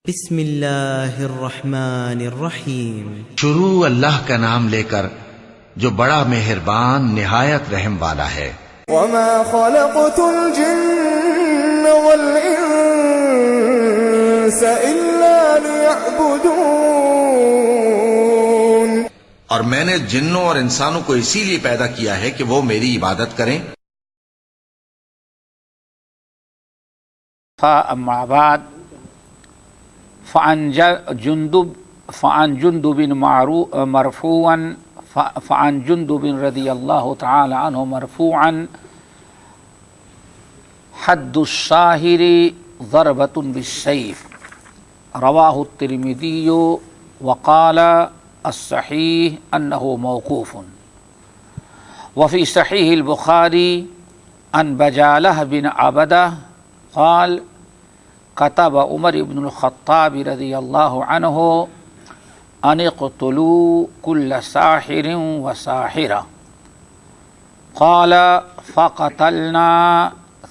بسم اللہ الرحمن الرحیم۔ شروع اللہ کا نام لے کر جو بڑا مہربان نہایت رحم والا ہے۔ وما خلقت الجن والانس الا ليعبدون، اور میں نے جنوں اور انسانوں کو اسی لیے پیدا کیا ہے کہ وہ میری عبادت کریں۔ اما بعد فعن جندب مرفوعا فعن جندب رضی اللہ تعالی عنہ مرفوعا حد الساحر ضربۃ بالسیف، رواہ الترمذی وقال الصحیح انہ موقوف، وفی صحیح البخاری عن بجالہ بن عبدہ قال كتب عمر بن الخطاب رضی اللہ عنہ ان اقتلوا كل ساحر وساحرة، قال فقتلنا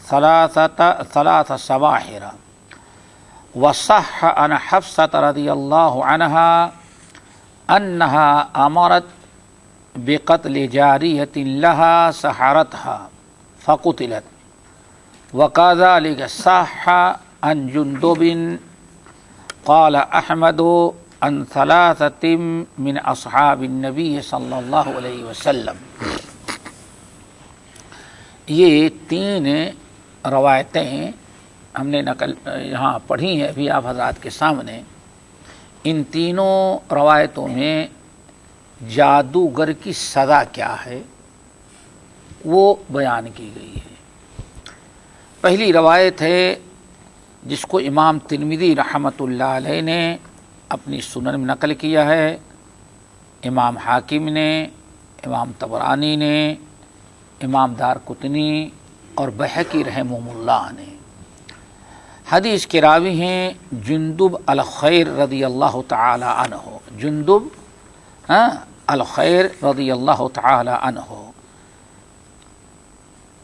ثلاث سواحر، وصح عن حفصة رضی اللہ عنہا انها امرت بقتل جاریة لها سحرتها فقتلت، وكذلك صح عن جندب قال احمد عن ثلاثة من اصحاب النبی صلی اللہ علیہ وسلم۔ یہ تین روایتیں ہم نے یہاں پڑھی ہیں ابھی آپ حضرات کے سامنے۔ ان تینوں روایتوں میں جادوگر کی سزا کیا ہے وہ بیان کی گئی ہے۔ پہلی روایت ہے جس کو امام ترمذی رحمۃ اللہ علیہ نے اپنی سنن میں نقل کیا ہے، امام حاکم نے، امام طبرانی نے، امام دارقطنی اور بحقی رحمہم اللہ نے۔ حدیث کے راوی ہیں جندب الخیر رضی اللہ تعالی عنہ، جندب الخیر رضی اللہ تعالی عنہ۔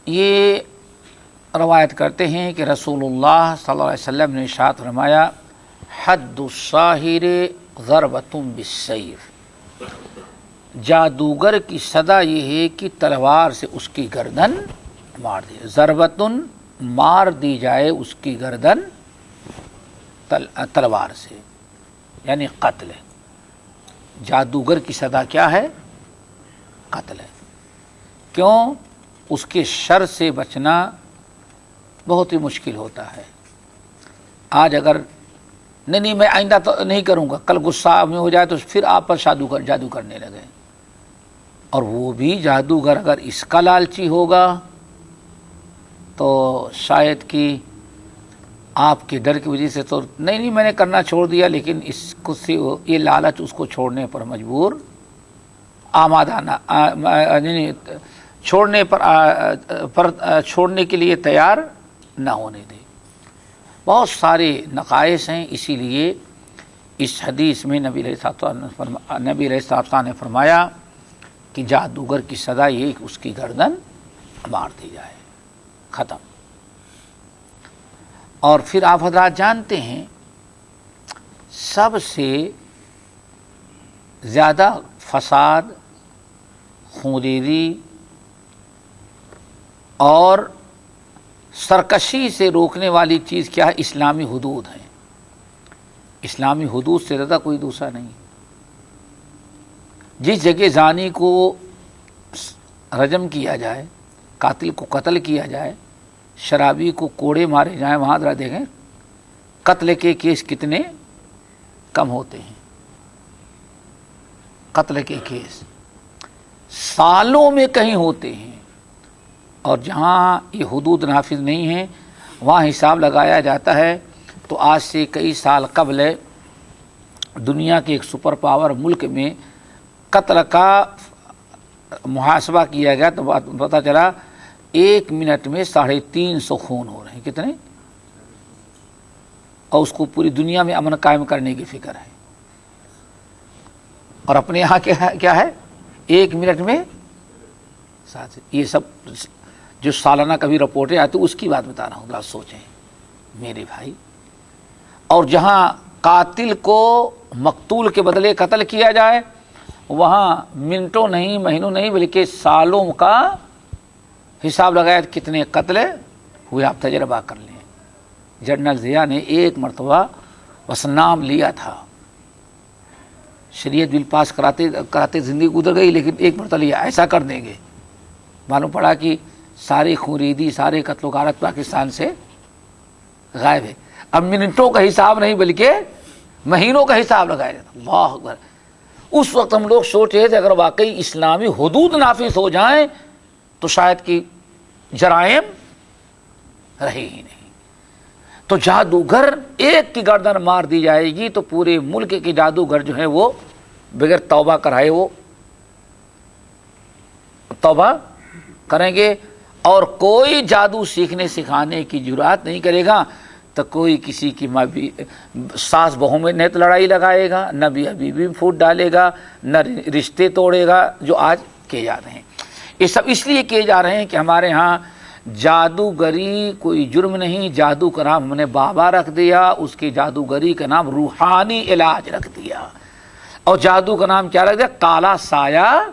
یہ روایت کرتے ہیں کہ رسول اللہ صلی اللہ علیہ وسلم نے ارشاد فرمایا حد الساحر ضربۃ بالسیف، جادوگر کی سزا یہ ہے کہ تلوار سے اس کی گردن مار دی، ضربۃ مار دی جائے اس کی گردن تلوار سے، یعنی قتل ہے۔ جادوگر کی سزا کیا ہے؟ قتل ہے۔ کیوں؟ اس کے شر سے بچنا بہت ہی مشکل ہوتا ہے۔ آج اگر نہیں میں آئندہ تو نہیں کروں گا، کل غصہ میں ہو جائے تو پھر آپ پر جادو کرنے لگے، اور وہ بھی جادوگر اگر اس کا لالچی ہوگا تو شاید کہ آپ کے ڈر کی وجہ سے تو نہیں میں نے کرنا چھوڑ دیا، لیکن اس کو یہ لالچ اس کو چھوڑنے پر مجبور چھوڑنے کے لیے تیار نہ ہونے دے۔ بہت سارے نقائص ہیں، اسی لیے اس حدیث میں نبی علیہ السلام نے فرمایا کہ جادوگر کی سزا یہ کہ اس کی گردن مار دی جائے، ختم۔ اور پھر آپ حضرات جانتے ہیں سب سے زیادہ فساد، خونریزی اور سرکشی سے روکنے والی چیز کیا ہے؟ اسلامی حدود ہیں۔ اسلامی حدود سے زیادہ کوئی دوسرا نہیں۔ جس جگہ زانی کو رجم کیا جائے، قاتل کو قتل کیا جائے، شرابی کو کوڑے مارے جائیں، وہاں ذرا دیکھیں قتل کے کیس کتنے کم ہوتے ہیں۔ قتل کے کیس سالوں میں کہیں ہوتے ہیں، اور جہاں یہ حدود نافذ نہیں ہیں وہاں حساب لگایا جاتا ہے تو آج سے کئی سال قبل دنیا کے ایک سپر پاور ملک میں قتل کا محاسبہ کیا گیا تو پتہ چلا 1 منٹ میں 350 خون ہو رہے ہیں۔ کتنے؟ اور اس کو پوری دنیا میں امن قائم کرنے کی فکر ہے، اور اپنے یہاں کیا ہے 1 منٹ میں ساتھ۔ یہ سب جو سالانہ کبھی رپورٹیں آتی اس کی بات بتا رہا ہوں، ذرا سوچیں میرے بھائی۔ اور جہاں قاتل کو مقتول کے بدلے قتل کیا جائے، وہاں منٹوں نہیں، مہینوں نہیں، بلکہ سالوں کا حساب لگایا کتنے قتل ہوئے، آپ تجربہ کر لیں۔ جنرل ضیاء نے ایک مرتبہ بس نام لیا تھا، شریعت بل پاس کراتے کراتے زندگی گزر گئی، لیکن ایک مرتبہ لیا ایسا کر دیں گے، معلوم پڑا کہ ساری خونریزی، سارے قتل و غارت پاکستان سے غائب ہے۔ اب منٹوں کا حساب نہیں بلکہ مہینوں کا حساب لگایا جاتا۔ اللہ اکبر! اس وقت ہم لوگ سوچ رہے تھے اگر واقعی اسلامی حدود نافذ ہو جائیں تو شاید کہ جرائم رہے ہی نہیں۔ تو جادوگر ایک کی گردن مار دی جائے گی تو پورے ملک کے جادوگر جو ہیں وہ بغیر توبہ کرائے وہ توبہ کریں گے، اور کوئی جادو سیکھنے سکھانے کی جرات نہیں کرے گا۔ تو کوئی کسی کی ساس بہو میں نہ تو لڑائی لگائے گا، نہ بیوی بیوی میں پھوٹ ڈالے گا، نہ رشتے توڑے گا جو آج کیے جا رہے ہیں۔ یہ سب اس لیے کیے جا رہے ہیں کہ ہمارے ہاں جادوگری کوئی جرم نہیں، جادو کا نام ہم نے بابا رکھ دیا، اس کی جادوگری کا نام روحانی علاج رکھ دیا، اور جادو کا نام کیا رکھ دیا؟ کالا سایہ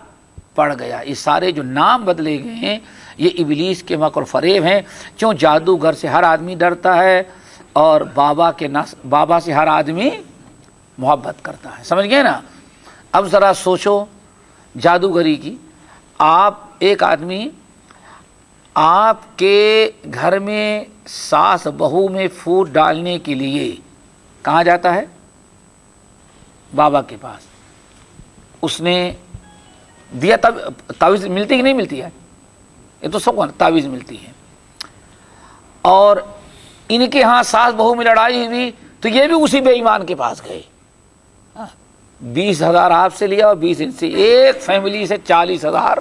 پڑ گیا۔ یہ سارے جو نام بدلے گئے ہیں یہ ابلیس کے مکر و فریب ہیں۔ کیوں؟ جادوگر سے ہر آدمی ڈرتا ہے اور بابا سے ہر آدمی محبت کرتا ہے، سمجھ گئے نا؟ اب ذرا سوچو جادوگری کی، ایک آدمی آپ کے گھر میں ساس بہو میں پھوٹ ڈالنے کے لیے کہاں جاتا ہے؟ بابا کے پاس۔ اس نے دیا، تب تعویذ ملتی کہ نہیں ملتی ہے؟ یہ تو سب کو تعویذ ملتی ہے۔ اور ان کے ہاں ساس بہو میں لڑائی ہوئی تو یہ بھی اسی بے ایمان کے پاس گئے، 20,000 آپ سے لیا اور 20 ان سے، ایک فیملی سے 40,000۔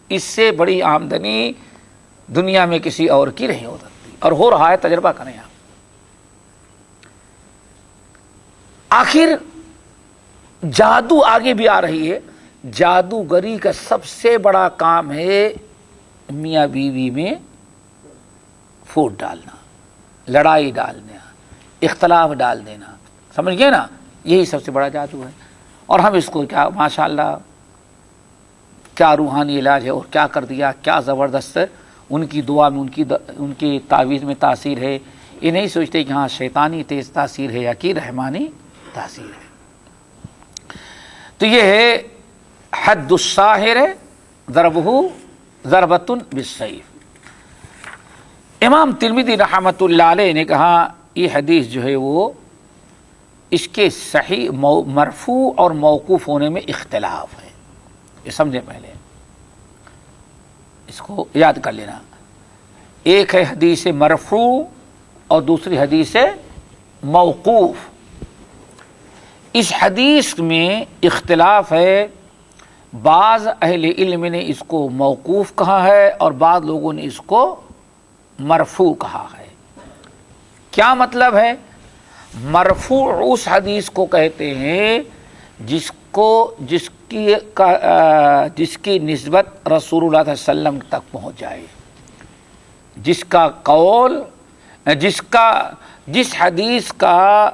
اس سے بڑی آمدنی دنیا میں کسی اور کی نہیں ہو سکتی، اور ہو رہا ہے، تجربہ کریں آپ۔ آخر جادو آگے بھی آ رہی ہے۔ جادوگری کا سب سے بڑا کام ہے میاں بیوی میں پھوٹ ڈالنا، لڑائی ڈالنا، اختلاف ڈال دینا، سمجھ گئے نا؟ یہی سب سے بڑا جادو ہے۔ اور ہم اس کو کیا ماشاءاللہ کیا روحانی علاج ہے، اور کیا کر دیا، کیا زبردست ان کی دعا میں، ان کی تعویذ میں تاثیر ہے۔ یہ نہیں سوچتے کہ ہاں شیطانی تیز تاثیر ہے یا کہ رحمانی تاثیر ہے۔ تو یہ ہے حد الساحر ضربہ ضربۃ بالسیف۔ امام ترمذی رحمۃ اللہ علیہ نے کہا یہ حدیث جو ہے وہ اس کے صحیح مرفوع اور موقوف ہونے میں اختلاف ہے، یہ سمجھے، پہلے اس کو یاد کر لینا۔ ایک ہے حدیث مرفوع اور دوسری حدیث موقوف۔ اس حدیث میں اختلاف ہے، بعض اہل علم نے اس کو موقوف کہا ہے اور بعض لوگوں نے اس کو مرفوع کہا ہے۔ کیا مطلب ہے؟ مرفوع اس حدیث کو کہتے ہیں جس کی نسبت رسول اللہ صلی اللہ علیہ وسلم تک پہنچ جائے، جس حدیث کا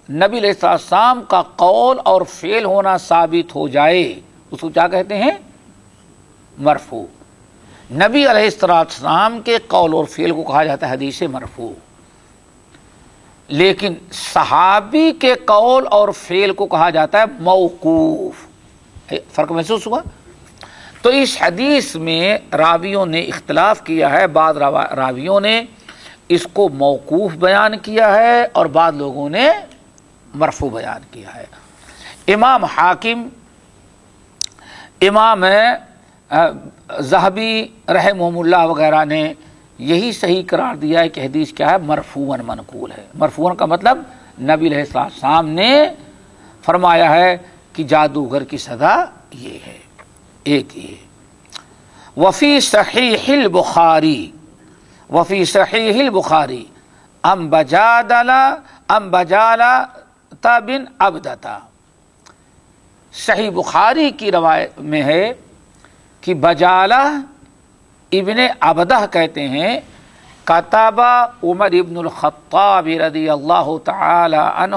نبی علیہ السلام کا قول اور فعل ہونا ثابت ہو جائے، اس کو کیا کہتے ہیں؟ مرفوع۔ نبی علیہ السلام کے قول اور فعل کو کہا جاتا ہے حدیث مرفوع، لیکن صحابی کے قول اور فعل کو کہا جاتا ہے موقوف۔ فرق محسوس ہوا؟ تو اس حدیث میں راویوں نے اختلاف کیا ہے، بعض راویوں نے اس کو موقوف بیان کیا ہے اور بعض لوگوں نے مرفوع بیان کیا ہے۔ امام حاکم، امام ذہبی رحمہ اللہ وغیرہ نے یہی صحیح قرار دیا ہے کہ حدیث کیا ہے؟ مرفوعاً منقول ہے۔ مرفوعاً کا مطلب نبی علیہ السلام نے فرمایا ہے کہ جادوگر کی سزا یہ ہے، ایک یہ۔ وفی صحیح البخاری ام بجالہ بن عبدتا، صحیح بخاری کی روایت میں ہے کہ بجالہ ابن عبدہ کہتے ہیں کتب عمر ابن الخطاب رضی اللہ تعالی عنہ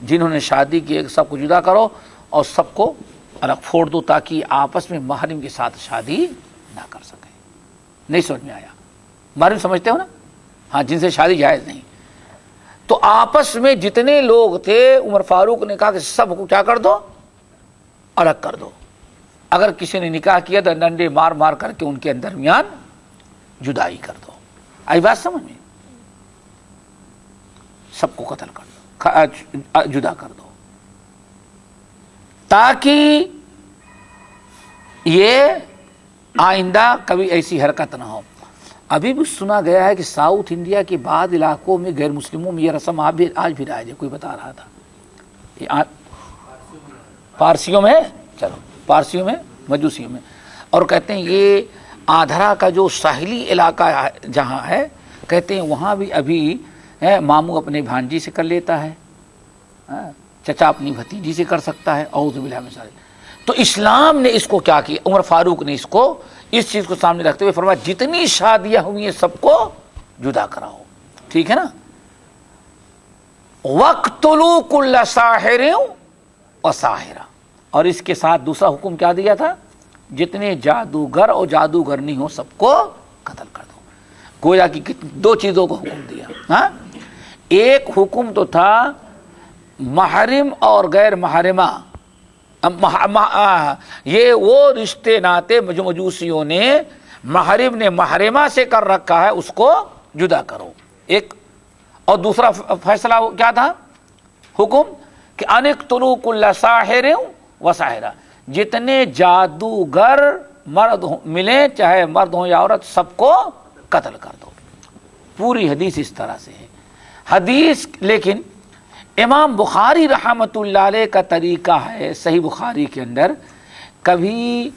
جنہوں نے شادی کی سب کو جدا کرو اور سب کو الگ پھوڑ دو تاکہ آپس میں محرم کے ساتھ شادی نہ کر سکیں۔ نہیں سمجھ میں آیا؟ محرم سمجھتے ہو نا؟ ہاں، جن سے شادی جائز نہیں۔ تو آپس میں جتنے لوگ تھے عمر فاروق نے کہا کہ سب کو کیا کر دو؟ الگ کر دو۔ اگر کسی نے نکاح کیا تو ڈنڈے مار مار کر کے ان کے درمیان جدائی کر دو۔ آئی بات سمجھ میں؟ سب کو قتل کر دو، جدا کر دو، تاکہ یہ آئندہ کبھی ایسی حرکت نہ ہو۔ ابھی بھی سنا گیا ہے کہ ساؤتھ انڈیا کے بعض علاقوں میں غیر مسلموں میں یہ رسم آج بھی رائج ہے، کوئی بتا رہا تھا۔ پارسیوں میں، چلو پارسیوں میں، مجوسیوں میں، اور کہتے ہیں یہ آدھرا کا جو ساحلی علاقہ جہاں ہے، کہتے ہیں وہاں بھی ابھی ماموں اپنے بھانجی سے کر لیتا ہے، چچا اپنی بھتیجی سے کر سکتا ہے، اعوذ باللہ من الشیطان۔ تو اسلام نے اس کو کیا کیا؟ عمر فاروق نے اس چیز کو سامنے رکھتے ہوئے فرمایا جتنی شادیاں ہوئی ہیں سب کو جدا کراؤ، ٹھیک ہے نا؟ وَاقْتُلُوا كُلَّ سَاحِرٍ وَسَاحِرَةٍ، اور اس کے ساتھ دوسرا حکم کیا دیا تھا؟ جتنے جادوگر اور جادوگرنی ہو سب کو قتل کر دو۔ گویا کہ دو چیزوں کو حکم دیا۔ ہاں، ایک حکم تو تھا محرم اور غیر محرمہ، یہ وہ رشتے ناتے جو مجوسیوں نے محرم نے محرمہ سے کر رکھا ہے اس کو جدا کرو، ایک۔ اور دوسرا فیصلہ کیا تھا؟ حکم کہ اَنِقْتُلُوا كُلَّ سَاحِرٍ وَسَاحِرَةٍ، جتنے جادوگر مرد ملیں چاہے مرد ہوں یا عورت سب کو قتل کر دو۔ پوری حدیث اس طرح سے ہے حدیث۔ لیکن امام بخاری رحمۃ اللہ علیہ کا طریقہ ہے صحیح بخاری کے اندر، کبھی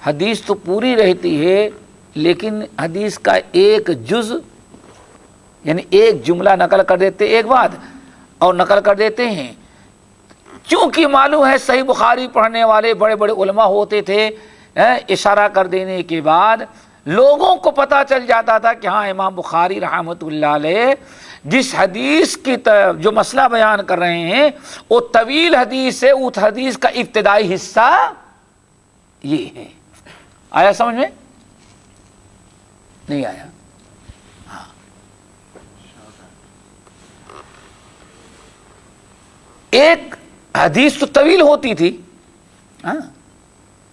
حدیث تو پوری رہتی ہے لیکن حدیث کا ایک جز یعنی ایک جملہ نقل کر دیتے ایک بات اور نقل کر دیتے ہیں، چونکہ معلوم ہے صحیح بخاری پڑھنے والے بڑے بڑے علماء ہوتے تھے، اشارہ کر دینے کے بعد لوگوں کو پتہ چل جاتا تھا کہ ہاں امام بخاری رحمۃ اللہ علیہ جس حدیث کی جو مسئلہ بیان کر رہے ہیں وہ طویل حدیث ہے، اس حدیث کا ابتدائی حصہ یہ ہے۔ آیا سمجھ میں؟ نہیں آیا؟ ہاں، ایک حدیث تو طویل ہوتی تھی۔ ہاں،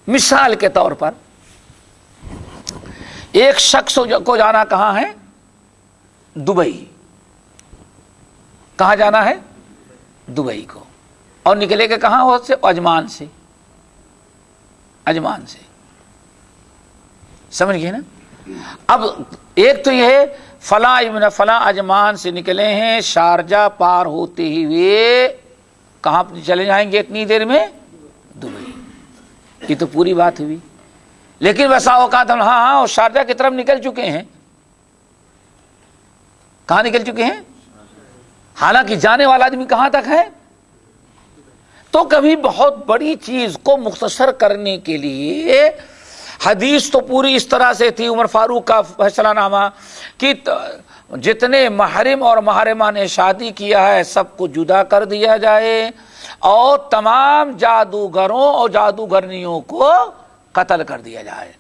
مثال کے طور پر ایک شخص کو جانا کہاں ہے؟ دبئی۔ کہاں جانا ہے؟ دبئی کو، اور نکلے گا کہاں؟ سے اجمان سے، اجمان سے، سمجھ گئے نا؟ اب ایک تو یہ ہے فلاں ابن فلاں اجمان سے نکلے ہیں، شارجہ پار ہوتے ہوئے کہاں چلے جائیں گے اتنی دیر میں؟ دبئی۔ یہ تو پوری بات ہوئی، لیکن ویسا اوقات ہم ہاں اور شارجہ کی طرف نکل چکے ہیں۔ کہاں نکل چکے ہیں؟ حالانکہ جانے والا آدمی کہاں تک ہے؟ تو کبھی بہت بڑی چیز کو مختصر کرنے کے لیے حدیث تو پوری اس طرح سے تھی، عمر فاروق کا فیصلہ نامہ کہ جتنے محرم اور محرمہ نے شادی کیا ہے سب کو جدا کر دیا جائے اور تمام جادوگروں اور جادوگرنیوں کو قتل کر دیا جائے۔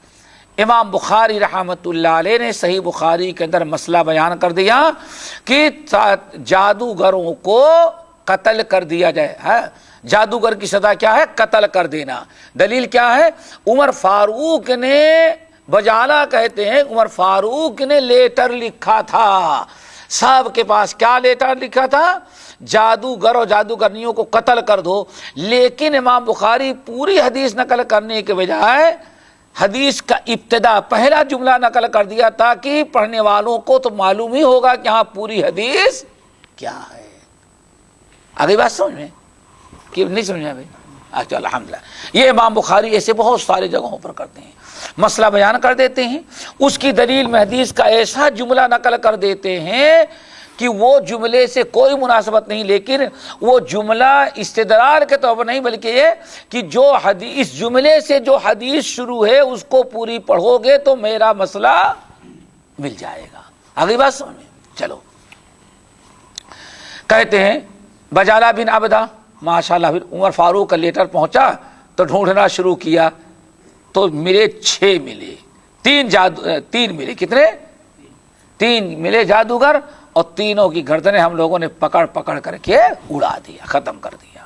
امام بخاری رحمۃ اللہ علیہ نے صحیح بخاری کے اندر مسئلہ بیان کر دیا کہ جادوگروں کو قتل کر دیا جائے۔ جادوگر کی سزا کیا ہے؟ قتل کر دینا۔ دلیل کیا ہے؟ عمر فاروق نے بجالا کہتے ہیں عمر فاروق نے لیٹر لکھا تھا، صاحب کے پاس کیا لیٹر لکھا تھا؟ جادوگر اور جادوگرنیوں کو قتل کر دو۔ لیکن امام بخاری پوری حدیث نقل کرنے کے بجائے حدیث کا ابتدا پہلا جملہ نقل کر دیا تاکہ پڑھنے والوں کو تو معلوم ہی ہوگا کہ ہاں پوری حدیث کیا ہے۔ آگے بات سمجھ میں کہ نہیں سمجھا بھائی؟ اچھا، الحمدللہ۔ یہ امام بخاری ایسے بہت سارے جگہوں پر کرتے ہیں، مسئلہ بیان کر دیتے ہیں، اس کی دلیل میں حدیث کا ایسا جملہ نقل کر دیتے ہیں کہ وہ جملے سے کوئی مناسبت نہیں، لیکن وہ جملہ استدلال کے طور پر نہیں بلکہ یہ کہ جو حدیث جملے سے جو حدیث شروع ہے اس کو پوری پڑھو گے تو میرا مسئلہ مل جائے گا۔ آگے بات سمجھ میں؟ چلو، کہتے ہیں بجالا بن عبدہ ماشاءاللہ. پھر عمر فاروق کا لیٹر پہنچا تو ڈھونڈنا شروع کیا تو ملے 6 ملے. 3 ملے. کتنے؟ 3 ملے جادوگر اور تینوں کی گردنیں ہم لوگوں نے پکڑ پکڑ کر کے اڑا دیا, ختم کر دیا.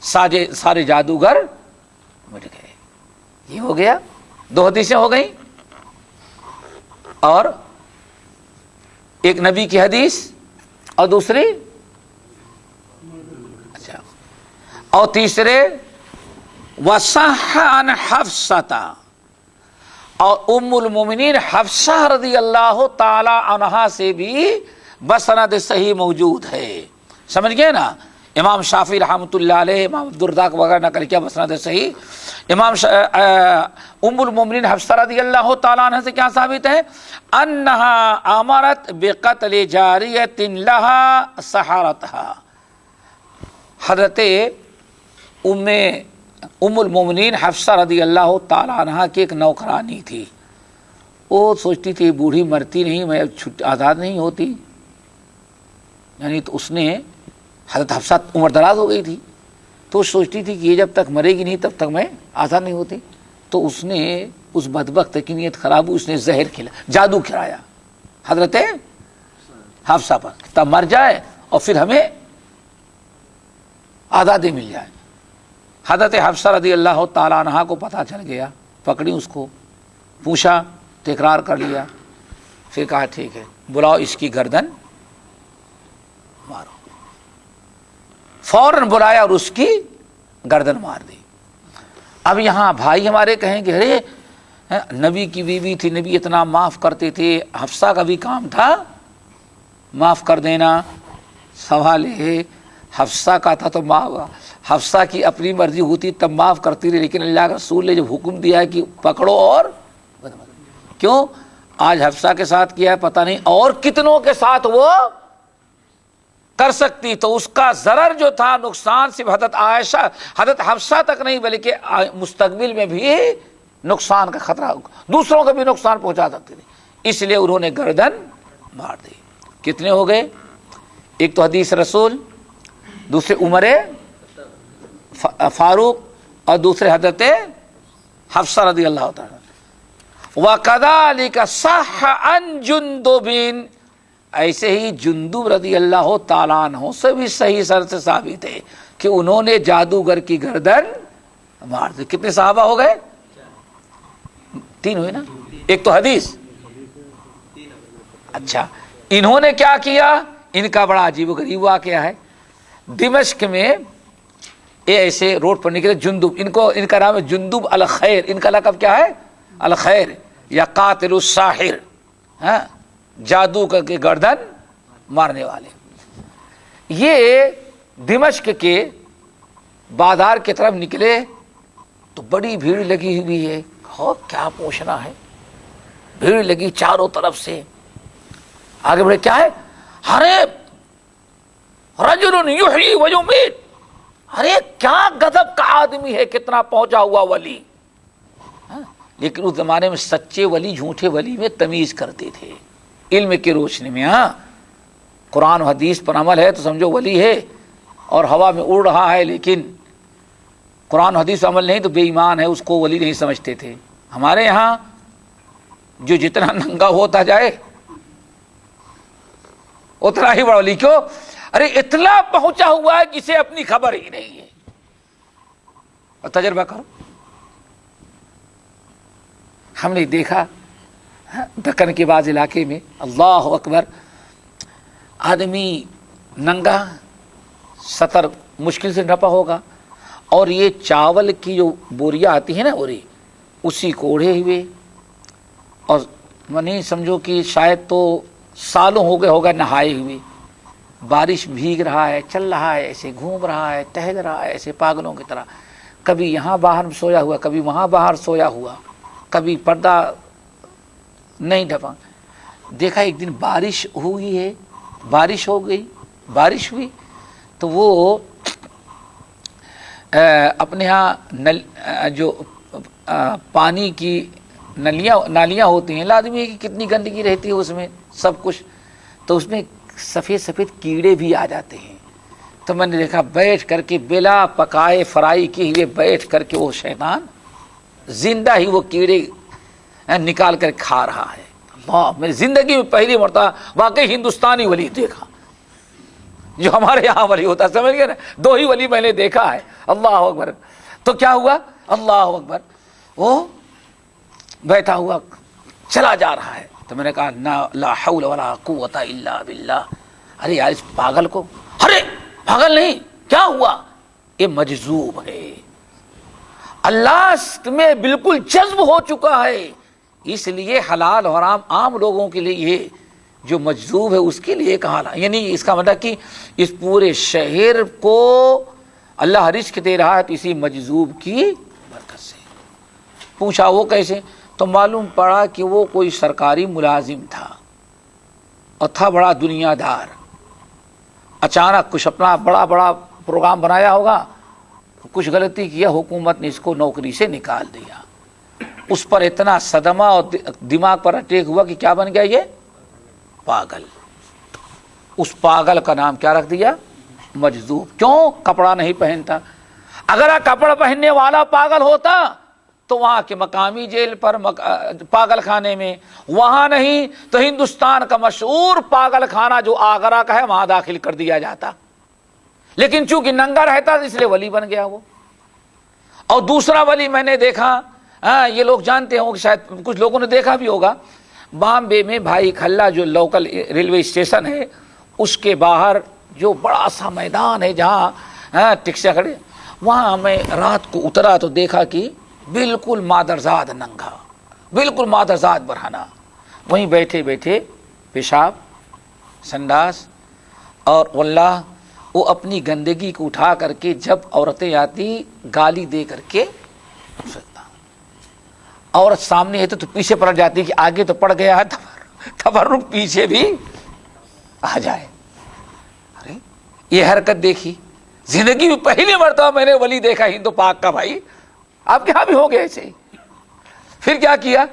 سارے جادوگر مٹ گئے. یہ ہو گیا. 2 حدیثیں ہو گئیں اور ایک نبی کی حدیث اور دوسری اچھا اور تیسرے وصح عن حفصہ, اور ام المومنین حفصہ رضی اللہ تعالی عنہا سے بھی بسند صحیح موجود ہے. سمجھ گئے نا. امام شافعی رحمۃ اللہ علیہ, امام عبدالرزاق وغیرہ نقل کیا بسند صحیح. ام المومنین حفصہ رضی اللہ تعالیٰ عنہ سے کیا ثابت ہے؟ انہا امرت بقتل جاریۃ لہا سحرتہا. حضرت ام المومنین حفصہ رضی اللہ تعالیٰ عنہ کی ایک نوکرانی تھی. وہ سوچتی تھی بوڑھی مرتی نہیں, میں آزاد نہیں ہوتی. یعنی تو اس نے حضرت حفصہ عمر دراز ہو گئی تھی تو سوچتی تھی کہ یہ جب تک مرے گی نہیں تب تک میں آزاد نہیں ہوتی. تو اس نے اس بدبخت کی نیت خراب ہوئی, اس نے زہر کھلا, جادو کھلایا حضرت حفصہ پر تب مر جائے اور پھر ہمیں آزادی مل جائے. حضرت حفصہ رضی اللہ تعالیٰ عنہ کو پتہ چل گیا, پکڑی اس کو, پوچھا تو اقرار کر لیا. پھر کہا ٹھیک ہے بلاؤ اس کی گردن مارو. فوراً بلایا اور اس کی گردن مار دی. اب یہاں بھائی ہمارے کہیں گے ارے نبی کی بیوی تھی, نبی اتنا معاف کرتے تھے, حفصہ کا بھی کام تھا معاف کر دینا. سوال ہے حفصہ کا تھا تو حفصہ کی اپنی مرضی ہوتی تب معاف کرتی رہی, لیکن اللہ کے رسول نے جب حکم دیا ہے کہ پکڑو اور کیوں آج حفصہ کے ساتھ کیا ہے پتہ نہیں اور کتنوں کے ساتھ وہ کر سکتی. تو اس کا ضرر جو تھا, نقصان صرف حضرت عائشہ حضرت حفصہ تک نہیں بلکہ مستقبل میں بھی نقصان کا خطرہ دوسروں کو بھی نقصان پہنچا سکتی تھی. اس لیے انہوں نے گردن مار دی. کتنے ہو گئے؟ ایک تو حدیث رسول, دوسرے عمر فاروق اور دوسرے حضرت حفصہ رضی اللہ تعالی. وَكَذَلِكَ صَحَّ عَنْ جُنْدُبٍ, ایسے ہی جندب رضی اللہ تعالیٰ عنہ سے بھی صحیح سر سے ثابت ہے کہ انہوں نے جادوگر کی گردن مار دی. کتنے صحابہ ہو گئے؟ 3 ہوئے نا. ایک تو حدیث. اچھا انہوں نے کیا کیا؟ ان کا بڑا عجیب و غریب واقعہ ہے. دمشق میں یہ ایسے روڈ پر نکلے جندب, ان کا نام ہے جندب الخیر. ان کا لقب کیا ہے؟ الخیر یا قاتل الساحر, جادو کر کے گردن مارنے والے. یہ دمشق کے بازار کی طرف نکلے تو بڑی بھیڑ لگی ہوئی ہے. کیا پوچھنا ہے, بھیڑ لگی چاروں طرف سے. آگے بڑھے کیا ہے؟ ارے رجل یحیی و یمیت, ارے کیا غضب کا آدمی ہے, کتنا پہنچا ہوا ولی. لیکن اس زمانے میں سچے ولی جھوٹے ولی میں تمیز کرتے تھے علم کی روشنی میں. قرآن و حدیث پر عمل ہے تو سمجھو ولی ہے, اور ہوا میں اڑ رہا ہے لیکن قرآن و حدیث پر عمل نہیں تو بے ایمان ہے, اس کو ولی نہیں سمجھتے تھے. ہمارے یہاں جو جتنا ننگا ہوتا جائے اتنا ہی بڑا ولی. کیوں؟ ارے اتنا پہنچا ہوا ہے جسے اپنی خبر ہی نہیں ہے. اور تجربہ کرو, ہم نے دیکھا دکن کے بعض علاقے میں اللہ اکبر آدمی ننگا, سطر مشکل سے ڈھپا ہوگا, اور یہ چاول کی جو بوریاں آتی ہیں نا اوری, اسی کو اوڑھے ہوئے, اور نہیں سمجھو کہ شاید تو سالوں ہو گئے ہوگا نہائے ہوئے. بارش بھیگ رہا ہے, چل رہا ہے, ایسے گھوم رہا ہے, ٹہل رہا ہے ایسے پاگلوں کی طرح. کبھی یہاں باہر سویا ہوا, کبھی وہاں باہر سویا ہوا, کبھی پردہ نہیں ڈھپا. دیکھا ایک دن بارش ہوئی ہے, بارش ہو گئی, بارش ہوئی تو وہ اپنے ہاں جو پانی کی نالیاں ہوتی ہیں, لازمی ہے کہ کتنی گندگی رہتی ہے اس میں سب کچھ, تو اس میں سفید سفید کیڑے بھی آ جاتے ہیں. تو میں نے دیکھا بیٹھ کر کے بلا پکائے فرائی کی ہوئے بیٹھ کر کے وہ شیطان زندہ ہی وہ کیڑے نکال کر کھا رہا ہے. اللہ، میری زندگی میں پہلی مرتبہ واقعی ہندوستانی ولی دیکھا جو ہمارے یہاں ولی ہوتا ہے، سمجھ گئے نا. 2 ہی ولی میں نے دیکھا ہے. اللہ اکبر. تو کیا ہوا؟ اللہ اکبر، وہ بیٹھا ہوا چلا جا رہا ہے. تو میں نے کہا لا حول ولا قوت الا باللہ. ارے یار اس پاگل کو، ارے پاگل نہیں، کیا ہوا؟ یہ مجذوب ہے، اللہ میں بالکل جذب ہو چکا ہے. اس لیے حلال اور حرام عام لوگوں کے لیے یہ جو مجذوب ہے اس کے لیے کہا، یعنی اس کا مطلب کہ اس پورے شہر کو اللہ رزق دے رہا ہے تو اسی مجذوب کی برکت سے. پوچھا وہ کیسے؟ تو معلوم پڑا کہ وہ کوئی سرکاری ملازم تھا اور تھا بڑا دنیا دار. اچانک کچھ اپنا بڑا بڑا پروگرام بنایا ہوگا، کچھ غلطی کیا، حکومت نے اس کو نوکری سے نکال دیا. اس پر اتنا صدمہ اور دماغ پر اٹیک ہوا کہ کیا بن گیا یہ پاگل. اس پاگل کا نام کیا رکھ دیا؟ مجذوب. کیوں؟ کپڑا نہیں پہنتا. اگر کپڑا پہننے والا پاگل ہوتا تو وہاں کے مقامی جیل پر پاگل خانے میں، وہاں نہیں تو ہندوستان کا مشہور پاگل خانہ جو آگرہ کا ہے وہاں داخل کر دیا جاتا. لیکن چونکہ ننگا رہتا اس لیے ولی بن گیا وہ. اور دوسرا ولی میں نے دیکھا، یہ لوگ جانتے ہوں کہ شاید کچھ لوگوں نے دیکھا بھی ہوگا، بامبے میں بھائی کھلا جو لوکل ریلوے اسٹیشن ہے اس کے باہر جو بڑا سا میدان ہے جہاں ٹیکسیاں کھڑے، وہاں میں رات کو اترا تو دیکھا کہ بالکل مادرزاد ننگا، بالکل مادرزاد برہنہ، وہیں بیٹھے بیٹھے پیشاب سنڈاس، اور واللہ وہ اپنی گندگی کو اٹھا کر کے جب عورتیں آتی گالی دے کر کے سکتا. عورت سامنے ہے تو پیچھے پڑ جاتی کہ آگے تو پڑ گیا ہے تبرک پیچھے بھی آ جائے. ارے یہ حرکت دیکھی، زندگی میں پہلی مرتبہ میں نے ولی دیکھا ہندو پاک کا. بھائی آپ کے یہاں بھی ہو گئے ایسے. پھر کیا کیا؟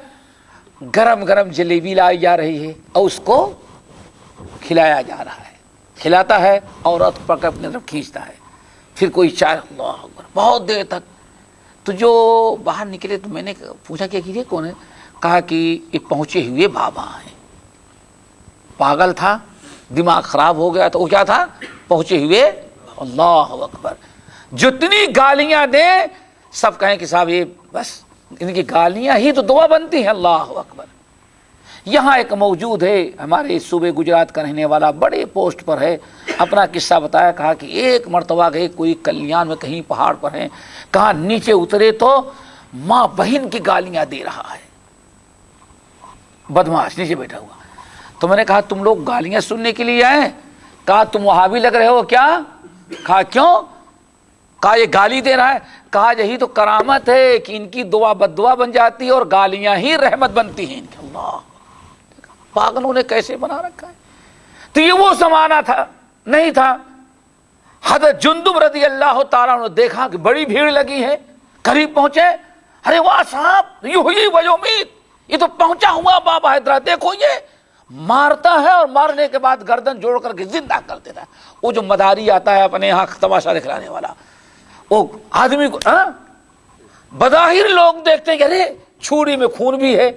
گرم گرم جلیبی لائی جا رہی ہے اور اس کو کھلایا جا رہا ہے. کھلاتا ہے، عورت پکڑ اپنے طرف کھینچتا ہے. پھر کوئی چائے، اللہ اکبر، بہت دیر تک. تو جو باہر نکلے تو میں نے پوچھا کیا کیجیے کون ہے؟ کہا کہ یہ پہنچے ہوئے بابا ہیں. پاگل تھا، دماغ خراب ہو گیا تو وہ کیا تھا؟ پہنچے ہوئے. اللہ اکبر. جتنی گالیاں دیں سب کہیں کہ صاحب یہ بس ان کی گالیاں ہی تو دعا بنتی ہیں. اللہ اکبر. یہاں ایک موجود ہے ہمارے صوبے گجرات کا رہنے والا، بڑے پوسٹ پر ہے، اپنا قصہ بتایا. کہا کہ ایک مرتبہ گئے کوئی کلیان میں کہیں پہاڑ پر ہیں، کہاں نیچے اترے تو ماں بہن کی گالیاں دے رہا ہے، بدماش نیچے بیٹھا ہوا. تو میں نے کہا تم لوگ گالیاں سننے کے لیے آئے؟ کہا تم وہابی لگ رہے ہو کیا؟ کہا کیوں؟ کہا یہ گالی دے رہا ہے. کہا یہی تو کرامت ہے کہ ان کی دعا بد دعا بن جاتی ہے اور گالیاں ہی رحمت بنتی ہیں. اللہ، پاگلوں نے کیسے بنا رکھا ہے. تو یہ وہ زمانہ تھا نہیں تھا. حضرت جندب رضی اللہ تعالیٰ نے دیکھا کہ بڑی بھیڑ لگی ہے، قریب پہنچے. ارے واہ صاحب، یہ ہوئی وجہ امید، یہ تو پہنچا ہوا بابا حیدرآباد، دیکھو یہ مارتا ہے اور مارنے کے بعد گردن جوڑ کر کے زندہ کر دیتا ہے. وہ جو مداری آتا ہے اپنے یہاں تماشا دکھلانے والا، وہ آدمی کو بظاہر لوگ دیکھتے ہیں کہ ارے چھری میں خون بھی ہے،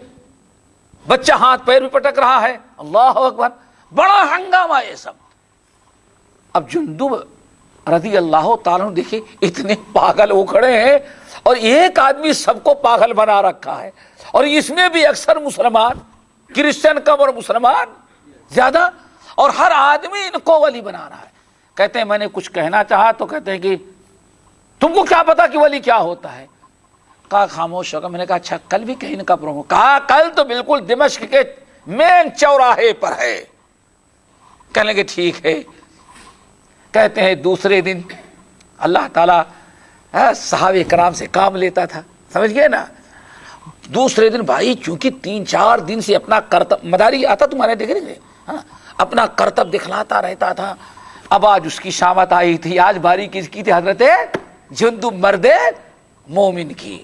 بچہ ہاتھ پیر بھی پٹک رہا ہے. اللہ اکبر، بڑا ہنگامہ یہ سب. اب جندب رضی اللہ تعالیٰ نے دیکھے اتنے پاگل وہ کھڑے ہیں اور ایک آدمی سب کو پاگل بنا رکھا ہے، اور اس میں بھی اکثر مسلمان، کرسچن کم اور مسلمان زیادہ، اور ہر آدمی ان کو ولی بنا رہا ہے. کہتے ہیں میں نے کچھ کہنا چاہا تو کہتے ہیں کہ تم کو کیا پتا کہ ولی کیا ہوتا ہے؟ کہا خاموش ہوگا. میں نے کہا اچھا کل بھی کہیں کا پروگرام؟ کہا کل تو بالکل دمشق کے مین چوراہے پر ہے. کہنے لگے ٹھیک ہے. کہتے ہیں دوسرے دن اللہ تعالیٰ صحابہ کرام سے کام لیتا تھا، سمجھ گئے نا. دوسرے دن بھائی چونکہ 3-4 دن سے اپنا کرتب، مداری آتا تمہارے دیکھ رہے، اپنا کرتب دکھلاتا رہتا تھا. اب آج اس کی شامت آئی تھی. آج باری کس کی تھی؟ حضرت جندب مرد مومن کی.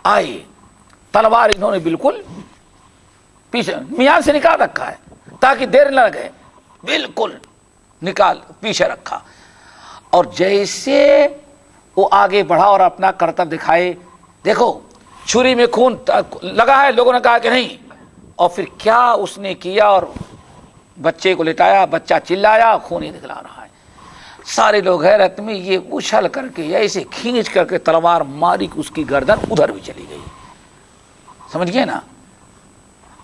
آئے تلوار انہوں نے بالکل پیچھے میان سے نکال رکھا ہے تاکہ دیر نہ لگے، بالکل نکال پیچھے رکھا. اور جیسے وہ آگے بڑھا اور اپنا کرتب دکھائے، دیکھو چھری میں خون لگا ہے، لوگوں نے کہا کہ نہیں، اور پھر کیا اس نے کیا، اور بچے کو لٹایا، بچہ چلایا، خون ہی نکلا رہا ہے۔ سارے لوگ حیرت میں، یہ اچھل کر کے ایسے کھینچ کر کے تلوار ماری کہ اس کی گردن ادھر بھی چلی گئی، سمجھ گئے نا؟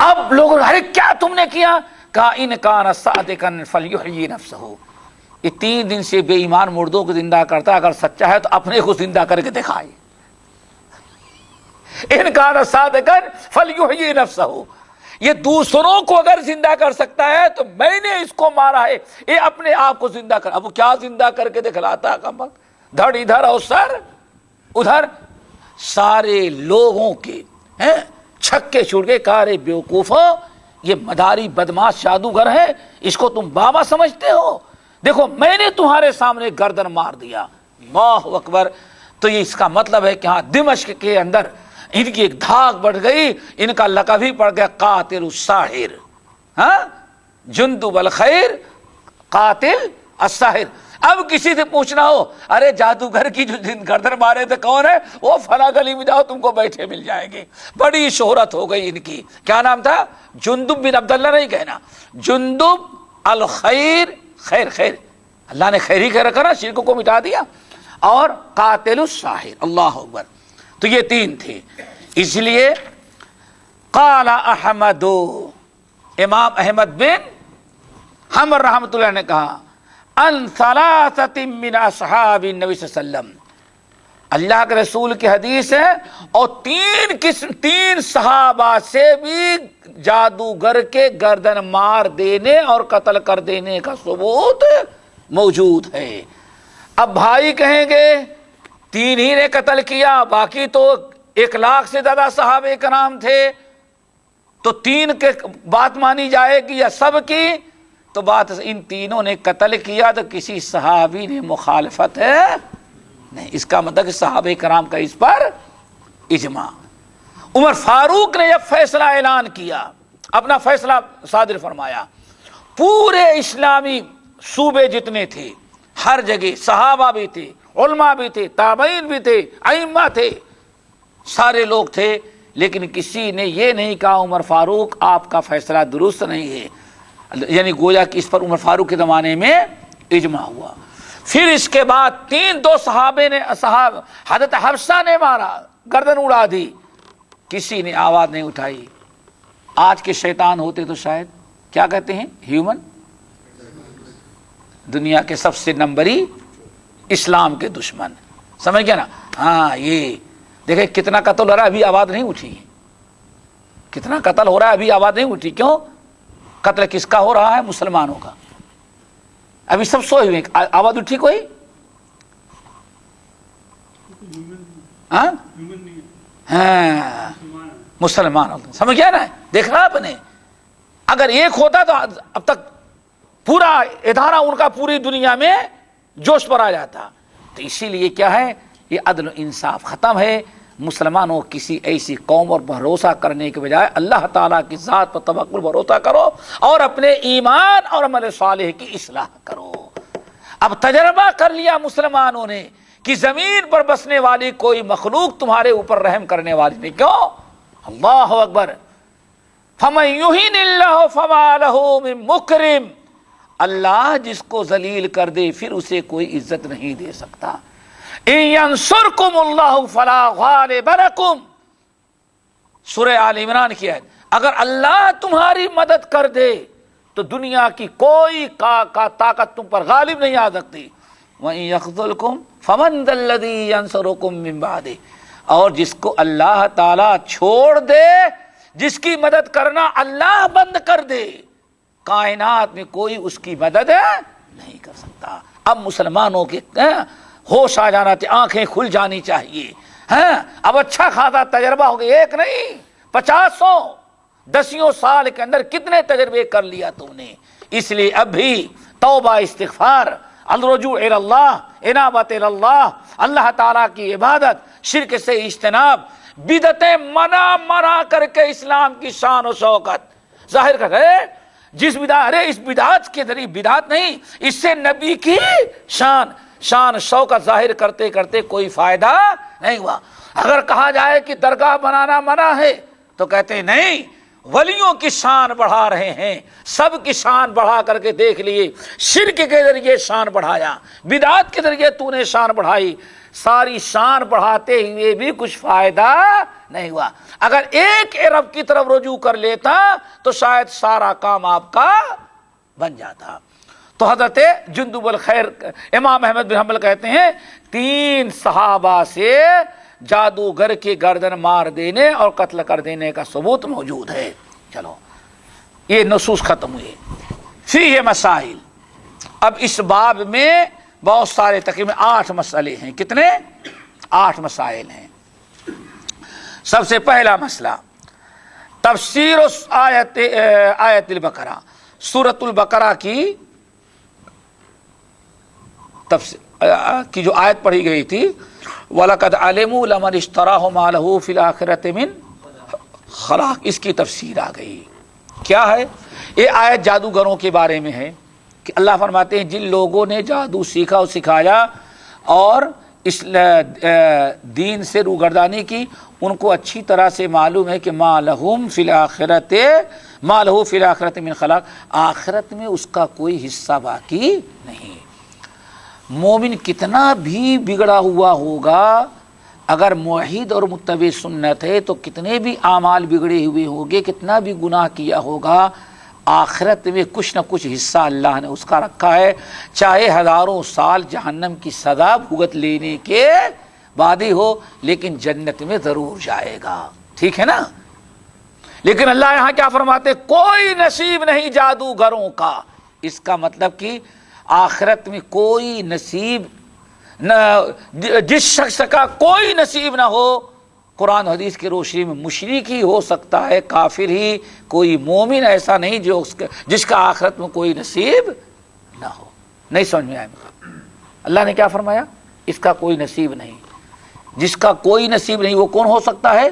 اب لوگوں نے ارے کیا تم نے کیا؟ کہا ان کان صادقا فلیحیی نفسہ، یہ 3 دن سے بے ایمان مردوں کو زندہ کرتا، اگر سچا ہے تو اپنے کو زندہ کر کے دکھائے۔ ان کان صادقا فلیحیی نفسہ، یہ دوسروں کو اگر زندہ کر سکتا ہے تو میں نے اس کو مارا ہے، یہ اپنے آپ کو زندہ کر، اب وہ کیا زندہ کر کے دکھلاتا ہے، دھڑ ادھر اور سر ادھر۔ سارے لوگوں کے چھکے چھوڑ کے کہا رے بیوقوفو، یہ مداری بدماش جادوگر ہے، اس کو تم بابا سمجھتے ہو، دیکھو میں نے تمہارے سامنے گردن مار دیا۔ اللہ اکبر۔ تو یہ اس کا مطلب ہے کہ ہاں دمشق کے اندر ان کی ایک دھاک بڑھ گئی، ان کا لقب ہی پڑ گیا قاتل الساحر، ہاں جندب الخیر قاتل الساحر۔ اب کسی سے پوچھنا ہو ارے جادوگر کی جو گردن مارے تھے کون ہے، وہ فلاں گلی میں جاؤ تم کو بیٹھے مل جائیں گے۔ بڑی شہرت ہو گئی ان کی، کیا نام تھا؟ جندب بن عبداللہ نہیں کہنا، جندب الخیر، خیر خیر، اللہ نے خیر ہی کہہ رکھا نا، شرک کو مٹا دیا، اور قاتل الساحر۔ اللہ اکبر۔ تو یہ 3 تھے، اس لیے قال احمد، امام احمد بن حنبل رحمۃ اللہ نے کہا ان ثلاثۃ من اصحاب النبی صلی اللہ علیہ وسلم، اللہ کے رسول کی حدیث ہے، اور 3 صحابہ سے بھی جادوگر کے گردن مار دینے اور قتل کر دینے کا ثبوت موجود ہے۔ اب بھائی کہیں گے 3 ہی نے قتل کیا، باقی تو 1 لاکھ سے زیادہ صحابہ کرام تھے، تو 3 کے بات مانی جائے گی یا سب کی؟ تو بات ان تینوں نے قتل کیا تو کسی صحابی نے مخالفت ہے نہیں، اس کا مطلب کہ صحابہ کرام کا اس پر اجماع۔ عمر فاروق نے جب فیصلہ اعلان کیا، اپنا فیصلہ صادر فرمایا، پورے اسلامی صوبے جتنے تھے، ہر جگہ صحابہ بھی تھے، علماء بھی تھے، تابعین بھی تھے، ائمہ تھے، سارے لوگ تھے، لیکن کسی نے یہ نہیں کہا عمر فاروق آپ کا فیصلہ درست نہیں ہے، یعنی گویا کہ اس پر عمر فاروق کے زمانے میں اجماع ہوا۔ پھر اس کے بعد 2 صحابے نے، حضرت حفصہ نے مارا، گردن اڑا دی، کسی نے آواز نہیں اٹھائی۔ آج کے شیطان ہوتے تو شاید کیا کہتے ہیں، ہیومن، دنیا کے سب سے نمبری اسلام کے دشمن، سمجھ گیا نا؟ ہاں یہ دیکھیں کتنا قتل ہو رہا ہے، ابھی آواز نہیں اٹھی، کتنا قتل ہو رہا ہے ابھی آواز نہیں اٹھی، کیوں؟ قتل کس کا ہو رہا ہے؟ مسلمانوں کا۔ ابھی سب سوئے ہوئے، آواز اٹھی کوئی؟ ہاں مسلمان، سمجھ گیا نا؟ دیکھنا آپ نے، اگر ایک ہوتا تو اب تک پورا ادارہ ان کا پوری دنیا میں جوش پر آ جاتا۔ تو اسی لیے کیا ہے، یہ عدل و انصاف ختم ہے۔ مسلمانوں کسی ایسی قوم پر بھروسہ کرنے کے بجائے اللہ تعالیٰ کی ذات پر توکل بھروسہ کرو اور اپنے ایمان اور عمل صالح کی اصلاح کرو۔ اب تجربہ کر لیا مسلمانوں نے کہ زمین پر بسنے والی کوئی مخلوق تمہارے اوپر رحم کرنے والی نہیں، کیوں؟ اللہ اکبر۔ فَمَن يُهِنِ اللَّهُ فَمَا لَهُ مِن مُكْرِمٍ، اللہ جس کو ذلیل کر دے پھر اسے کوئی عزت نہیں دے سکتا۔ إِن يَنصُرْكُمُ اللَّهُ فَلَا غَالِبَ لَكُمْ، سورہ آل عمران کی آیت، اگر اللہ تمہاری مدد کر دے تو دنیا کی کوئی طاقت تم پر غالب نہیں آ سکتی۔ وَإِن يَخْذُلْكُمْ فَمَنْ ذَا الَّذِي يَنصُرُكُمْ مِن بَعْدِهِ، اور جس کو اللہ تعالیٰ چھوڑ دے، جس کی مدد کرنا اللہ بند کر دے، کائنات میں کوئی اس کی مدد نہیں کر سکتا۔ اب مسلمانوں کے ہوش آ جانا چاہیے، آنکھیں کھل جانی چاہیے۔ ہاں اب اچھا خاصا تجربہ ہو گیا، 1 نہیں 50 10 سال کے اندر کتنے تجربے کر لیا تم نے۔ اس لیے اب بھی توبہ استغفار، الرجوع الی اللہ، انابت الی اللہ، اللہ تعالیٰ کی عبادت، شرک سے اجتناب، بدعتیں منع کر کے اسلام کی شان و شوکت ظاہر کر رہے۔ جس بدعت، ارے اس بدعت کے ذریعے، بدعت نہیں، اس سے نبی کی شان، شان شوکت ظاہر کرتے کرتے کوئی فائدہ نہیں ہوا۔ اگر کہا جائے کہ درگاہ بنانا منع ہے تو کہتے ہیں نہیں، ولیوں کی شان بڑھا رہے ہیں، سب کی شان بڑھا کر کے دیکھ لیے، شرک کے ذریعے شان بڑھایا، بدعات کے ذریعے تو نے شان بڑھائی، ساری شان بڑھاتے ہوئے بھی کچھ فائدہ نہیں ہوا۔ اگر ایک عرب کی طرف رجوع کر لیتا تو شاید سارا کام آپ کا بن جاتا۔ تو حضرت جندب الخیر امام احمد بن حنبل کہتے ہیں 3 صحابہ سے جادوگر کی گردن مار دینے اور قتل کر دینے کا ثبوت موجود ہے۔ چلو یہ نصوص ختم ہوئے۔ فیہ مسائل، اب اس باب میں بہت سارے تقریباً 8 مسئلے ہیں۔ کتنے؟ 8 مسائل ہیں۔ سب سے پہلا مسئلہ تفسیر آیت البقرہ، سورۃ البقرہ کی تفسیر کی جو آیت پڑھی گئی تھی، وَلَقَدْ عَلِمُوا لَمَنِ اشْتَرَاهُ مَا لَهُ فِي الْآخِرَةِ مِنْ خَلَاقٍ، اس کی تفسیر آ گئی۔ کیا ہے یہ آیت؟ جادوگروں کے بارے میں ہے کہ اللہ فرماتے ہیں جن لوگوں نے جادو سیکھا اور سکھایا اور اس دین سے روگردانی کی، ان کو اچھی طرح سے معلوم ہے کہ مَا لَهُمْ فِي الْآخِرَةِ مَا لَهُ فِي الْآخِرَةِ مِنْ خَلَاقٍ، آخرت میں اس کا کوئی حصہ باقی نہیں۔ مومن کتنا بھی بگڑا ہوا ہوگا، اگر موحد اور متبع سنت ہے تو کتنے بھی اعمال بگڑے ہوئے ہوں گے، کتنا بھی گناہ کیا ہوگا، آخرت میں کچھ نہ کچھ حصہ اللہ نے اس کا رکھا ہے، چاہے ہزاروں سال جہنم کی سزا بھگت لینے کے بعد ہی ہو، لیکن جنت میں ضرور جائے گا۔ ٹھیک ہے نا؟ لیکن اللہ یہاں کیا فرماتے؟ کوئی نصیب نہیں جادوگروں کا۔ اس کا مطلب کہ آخرت میں کوئی نصیب نہ، جس شخص کا کوئی نصیب نہ ہو، قرآن و حدیث کی روشنی میں مشرک ہی ہو سکتا ہے، کافر ہی، کوئی مومن ایسا نہیں جو جس کا آخرت میں کوئی نصیب نہ ہو۔ نہیں سمجھ میں آئے؟ اللہ نے کیا فرمایا؟ اس کا کوئی نصیب نہیں۔ جس کا کوئی نصیب نہیں وہ کون ہو سکتا ہے؟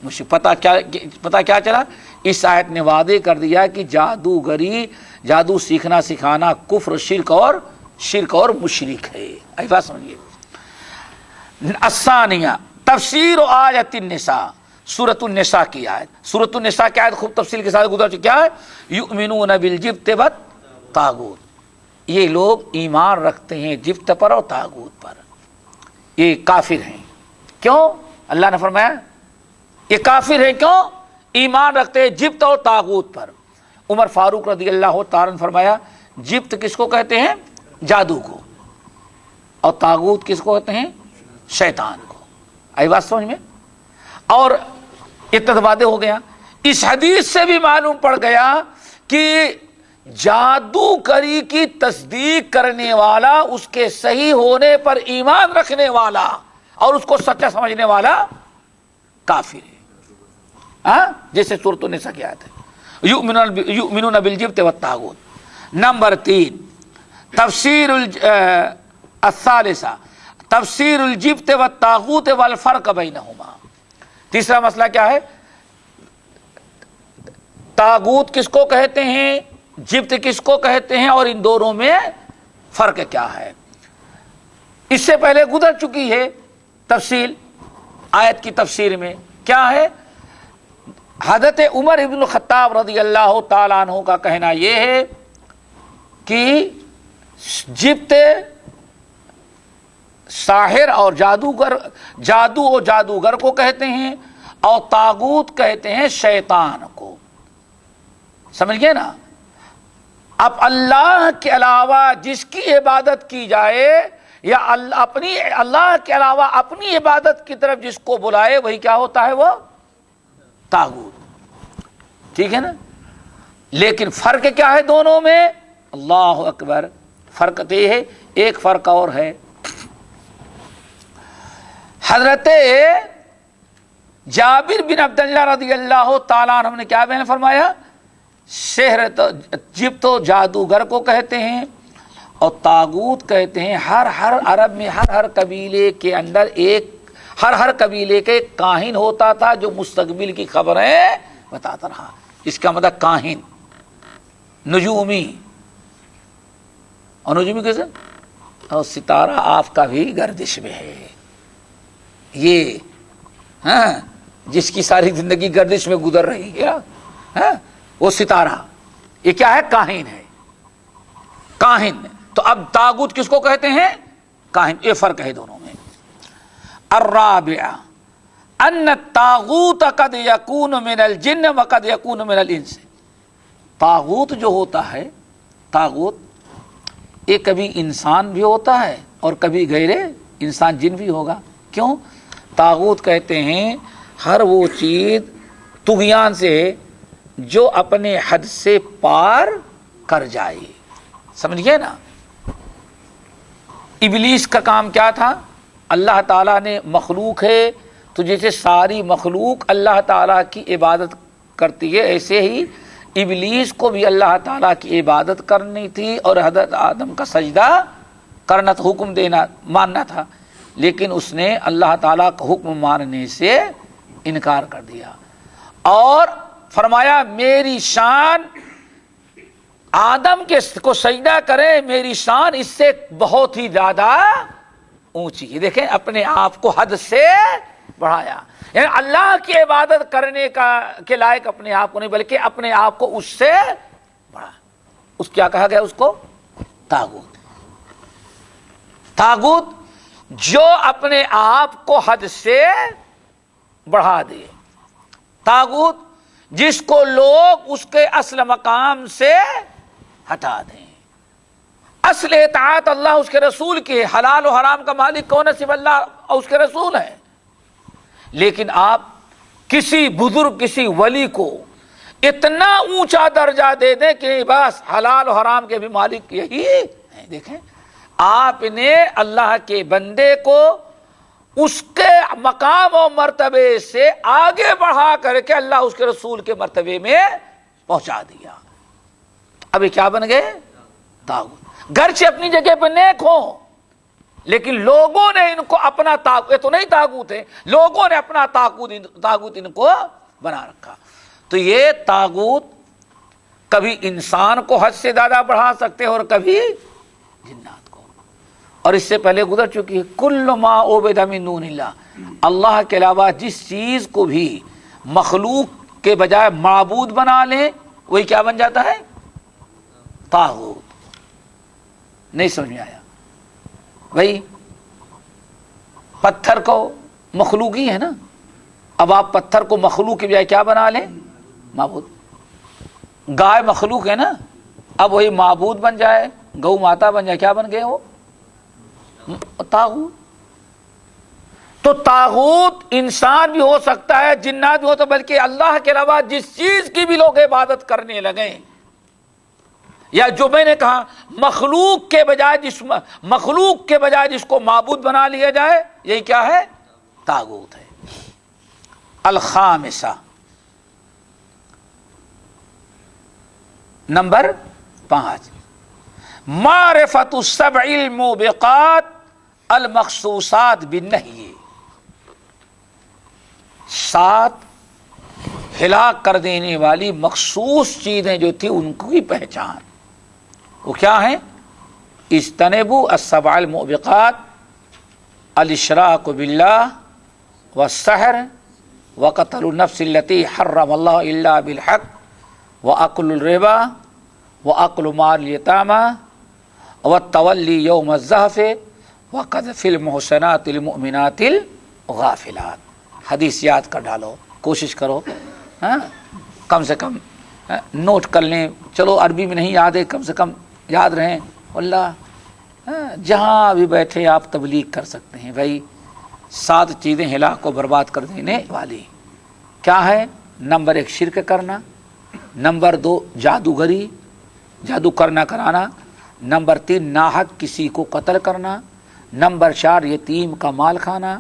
مجھے پتا کیا چلا؟ اس آیت نے واضح کر دیا کہ جادوگری، جادو سیکھنا سکھانا کفر، شرک اور مشرک ہے۔ ایسی بات سمجھیے۔ الثانیہ تفسیر آیت النساء، سورۃ النساء کی آیت۔ سورۃ النساء کی آیت خوب تفصیل کے ساتھ گزر چکی۔ کیا ہے؟ یؤمنون بالجبت والطاغوت، یہ لوگ ایمان رکھتے ہیں جبت پر اور طاغوت پر، یہ کافر ہیں۔ کیوں؟ اللہ نے فرمایا یہ کافر ہیں، کیوں؟ ایمان رکھتے ہیں جبت اور طاغوت پر۔ عمر فاروق رضی اللہ تعالیٰ نے فرمایا جبت کس کو کہتے ہیں؟ جادو کو، اور طاغوت کس کو کہتے ہیں؟ شیطان کو۔ آئی بات سمجھ میں؟ اور اتفاق ہو گیا۔ اس حدیث سے بھی معلوم پڑ گیا کہ جادوگری کی تصدیق کرنے والا، اس کے صحیح ہونے پر ایمان رکھنے والا اور اس کو سچا سمجھنے والا کافر ہے۔ جیسے سورۃ النساء کی آیت ہے یؤمنون بالجبت والطاغوت۔ نمبر 3 تفسیر الثالثہ تفسیر الجبت والطاغوت والفرق بینہما۔ تیسرا مسئلہ کیا ہے؟ طاغوت کس کو کہتے ہیں، جبت کس کو کہتے ہیں، اور ان دونوں میں فرق کیا ہے؟ اس سے پہلے گزر چکی ہے تفصیل آیت کی تفسیر میں۔ کیا ہے؟ حضرت عمر ابن الخطاب رضی اللہ تعالیٰ عنہ کا کہنا یہ ہے کہ جبت ساحر اور جادوگر، جادو اور جادوگر کو کہتے ہیں، اور طاغوت کہتے ہیں شیطان کو۔ سمجھ گئے نا؟ اب اللہ کے علاوہ جس کی عبادت کی جائے یا اللہ کے علاوہ اپنی عبادت کی طرف جس کو بلائے وہی کیا ہوتا ہے؟ وہ طاغوت۔ ٹھیک ہے نا؟ لیکن فرق کیا ہے دونوں میں؟ اللہ اکبر، فرق تو یہ ہے۔ ایک فرق اور ہے، حضرت جابر بن عبداللہ رضی اللہ تعالیٰ عنہ نے کیا بیان فرمایا؟ شہر جبت و جادوگر کو کہتے ہیں اور طاغوت کہتے ہیں ہر عرب میں ہر قبیلے کے اندر ایک، ہر قبیلے کے ایک کاہن ہوتا تھا جو مستقبل کی خبریں بتاتا رہا۔ اس کا مطلب کاہن، نجومی، اور نجومی کیسے؟ اور ستارہ آپ کا بھی گردش میں ہے. یہ جس کی ساری زندگی گردش میں گزر رہی ہے وہ ستارہ یہ کیا ہے؟ کاہن ہے. کاہن. تو اب طاغوت کس کو کہتے ہیں؟ کاہن. یہ فرق ہے دونوں میں. الرابع ان الطاغوت قد یکون من الجن وقد یکون من الانس. طاغوت جو ہوتا ہے، طاغوت یہ کبھی انسان بھی ہوتا ہے اور کبھی غیر انسان جن بھی ہوگا. کیوں؟ طاغوت کہتے ہیں ہر وہ چیز طغیان سے جو اپنے حد سے پار کر جائے. سمجھئے نا؟ ابلیس کا کام کیا تھا؟ اللہ تعالیٰ نے مخلوق ہے تو جیسے ساری مخلوق اللہ تعالیٰ کی عبادت کرتی ہے ایسے ہی ابلیس کو بھی اللہ تعالیٰ کی عبادت کرنی تھی اور حضرت آدم کا سجدہ کرنا تھا، حکم دینا ماننا تھا، لیکن اس نے اللہ تعالیٰ کا حکم ماننے سے انکار کر دیا اور فرمایا میری شان آدم کو سجدہ کرے، میری شان اس سے بہت ہی زیادہ اونچی ہے. دیکھیں اپنے آپ کو حد سے بڑھایا، یعنی اللہ کی عبادت کرنے کے لائق اپنے آپ کو نہیں بلکہ اپنے آپ کو اس سے بڑھا. اس کیا کہا گیا؟ اس کو طاغوت. طاغوت جو اپنے آپ کو حد سے بڑھا دے. طاغوت جس کو لوگ اس کے اصل مقام سے ہٹا دیں. اصل اطاعت اللہ اس کے رسول کی ہے. حلال و حرام کا مالک کون ہے؟ صرف اللہ اور اس کے رسول ہے. لیکن آپ کسی بزرگ کسی ولی کو اتنا اونچا درجہ دے دیں کہ بس حلال و حرام کے بھی مالک یہی ہے. دیکھیں آپ نے اللہ کے بندے کو اس کے مقام و مرتبے سے آگے بڑھا کر کے اللہ اس کے رسول کے مرتبے میں پہنچا دیا. ابھی کیا بن گئے؟ طاغوت. گرچہ اپنی جگہ پہ نیک ہوں لیکن لوگوں نے ان کو اپنا طاغوت، یہ تو نہیں طاغوت ہے، لوگوں نے اپنا طاغوت ان کو بنا رکھا. تو یہ طاغوت کبھی انسان کو حد سے زیادہ بڑھا سکتے ہیں اور کبھی جنات کو. اور اس سے پہلے گزر چکی ہے کل ما عبد من دون اللہ. اللہ کے علاوہ جس چیز کو بھی مخلوق کے بجائے معبود بنا لیں وہی کیا بن جاتا ہے؟ طاغوت. نہیں سمجھ میں آیا؟ بھائی پتھر کو مخلوق ہی ہے نا. اب آپ پتھر کو مخلوق کے بجائے کیا بنا لیں؟ معبود. گائے مخلوق ہے نا، اب وہی معبود بن جائے، گو ماتا بن جائے، کیا بن گئے وہ؟ طاغوت. تو طاغوت انسان بھی ہو سکتا ہے، جنات بھی ہو تو، بلکہ اللہ کے علاوہ جس چیز کی بھی لوگ عبادت کرنے لگے، یا جو میں نے کہا مخلوق کے بجائے جس کو معبود بنا لیا جائے، یہی کیا ہے؟ طاغوت ہے. الخامسہ نمبر 5 معرفت السبع الموبقات المخصوصات بالنہی. 7 ہلاک کر دینے والی مخصوص چیزیں جو تھی ان کی پہچان وہ کیا ہیں؟ اجتنبوا السبع الموبقات الاشراک باللہ والسحر وقتل النفس التي حرم اللہ الا بالحق واکل الربا واکل مال الیتامى والتولی یوم الزحف وقذف المحصنات المؤمنات الغافلات. حدیث یاد کر ڈالو، کوشش کرو، کم سے کم نوٹ کر لیں. چلو عربی میں نہیں یاد ہے، کم سے کم یاد رہیں. اللہ جہاں بھی بیٹھے آپ تبلیغ کر سکتے ہیں. بھائی 7 چیزیں ہلاک کو برباد کر دینے والی کیا ہے؟ نمبر 1 شرک کرنا، نمبر 2 جادوگری، جادو کرنا کرانا، نمبر 3 ناحق کسی کو قتل کرنا، نمبر 4 یتیم کا مال کھانا،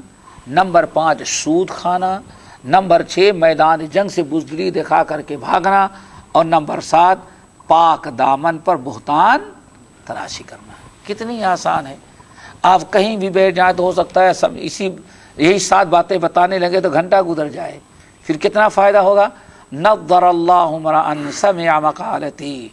نمبر 5 سود کھانا، نمبر 6 میدان جنگ سے بزدلی دکھا کر کے بھاگنا، اور نمبر 7 پاک دامن پر بہتان تراشی کرنا. کتنی آسان ہے. آپ کہیں بھی بیٹھ جائیں تو ہو سکتا ہے سب یہی 7 باتیں بتانے لگے تو گھنٹہ گزر جائے. پھر کتنا فائدہ ہوگا. نضر اللہ امرأ سمع مقالتی،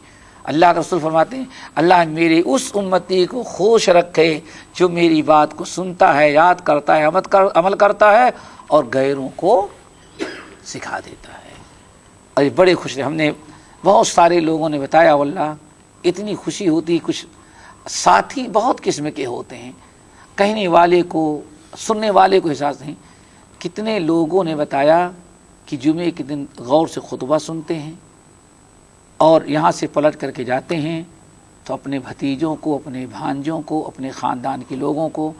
اللہ کے رسول فرماتے ہیں اللہ میری اس امتی کو خوش رکھے جو میری بات کو سنتا ہے، یاد کرتا ہے، عمل کرتا ہے اور غیروں کو سکھا دیتا ہے۔ اور بڑے خوش ہم نے بہت سارے لوگوں نے بتایا واللہ اتنی خوشی ہوتی، کچھ ساتھی بہت قسم کے ہوتے ہیں، کہنے والے کو سننے والے کو احساس نہیں۔ کتنے لوگوں نے بتایا کہ جمعے کے دن غور سے خطبہ سنتے ہیں اور یہاں سے پلٹ کر کے جاتے ہیں تو اپنے بھتیجوں کو، اپنے بھانجوں کو، اپنے خاندان کے لوگوں کو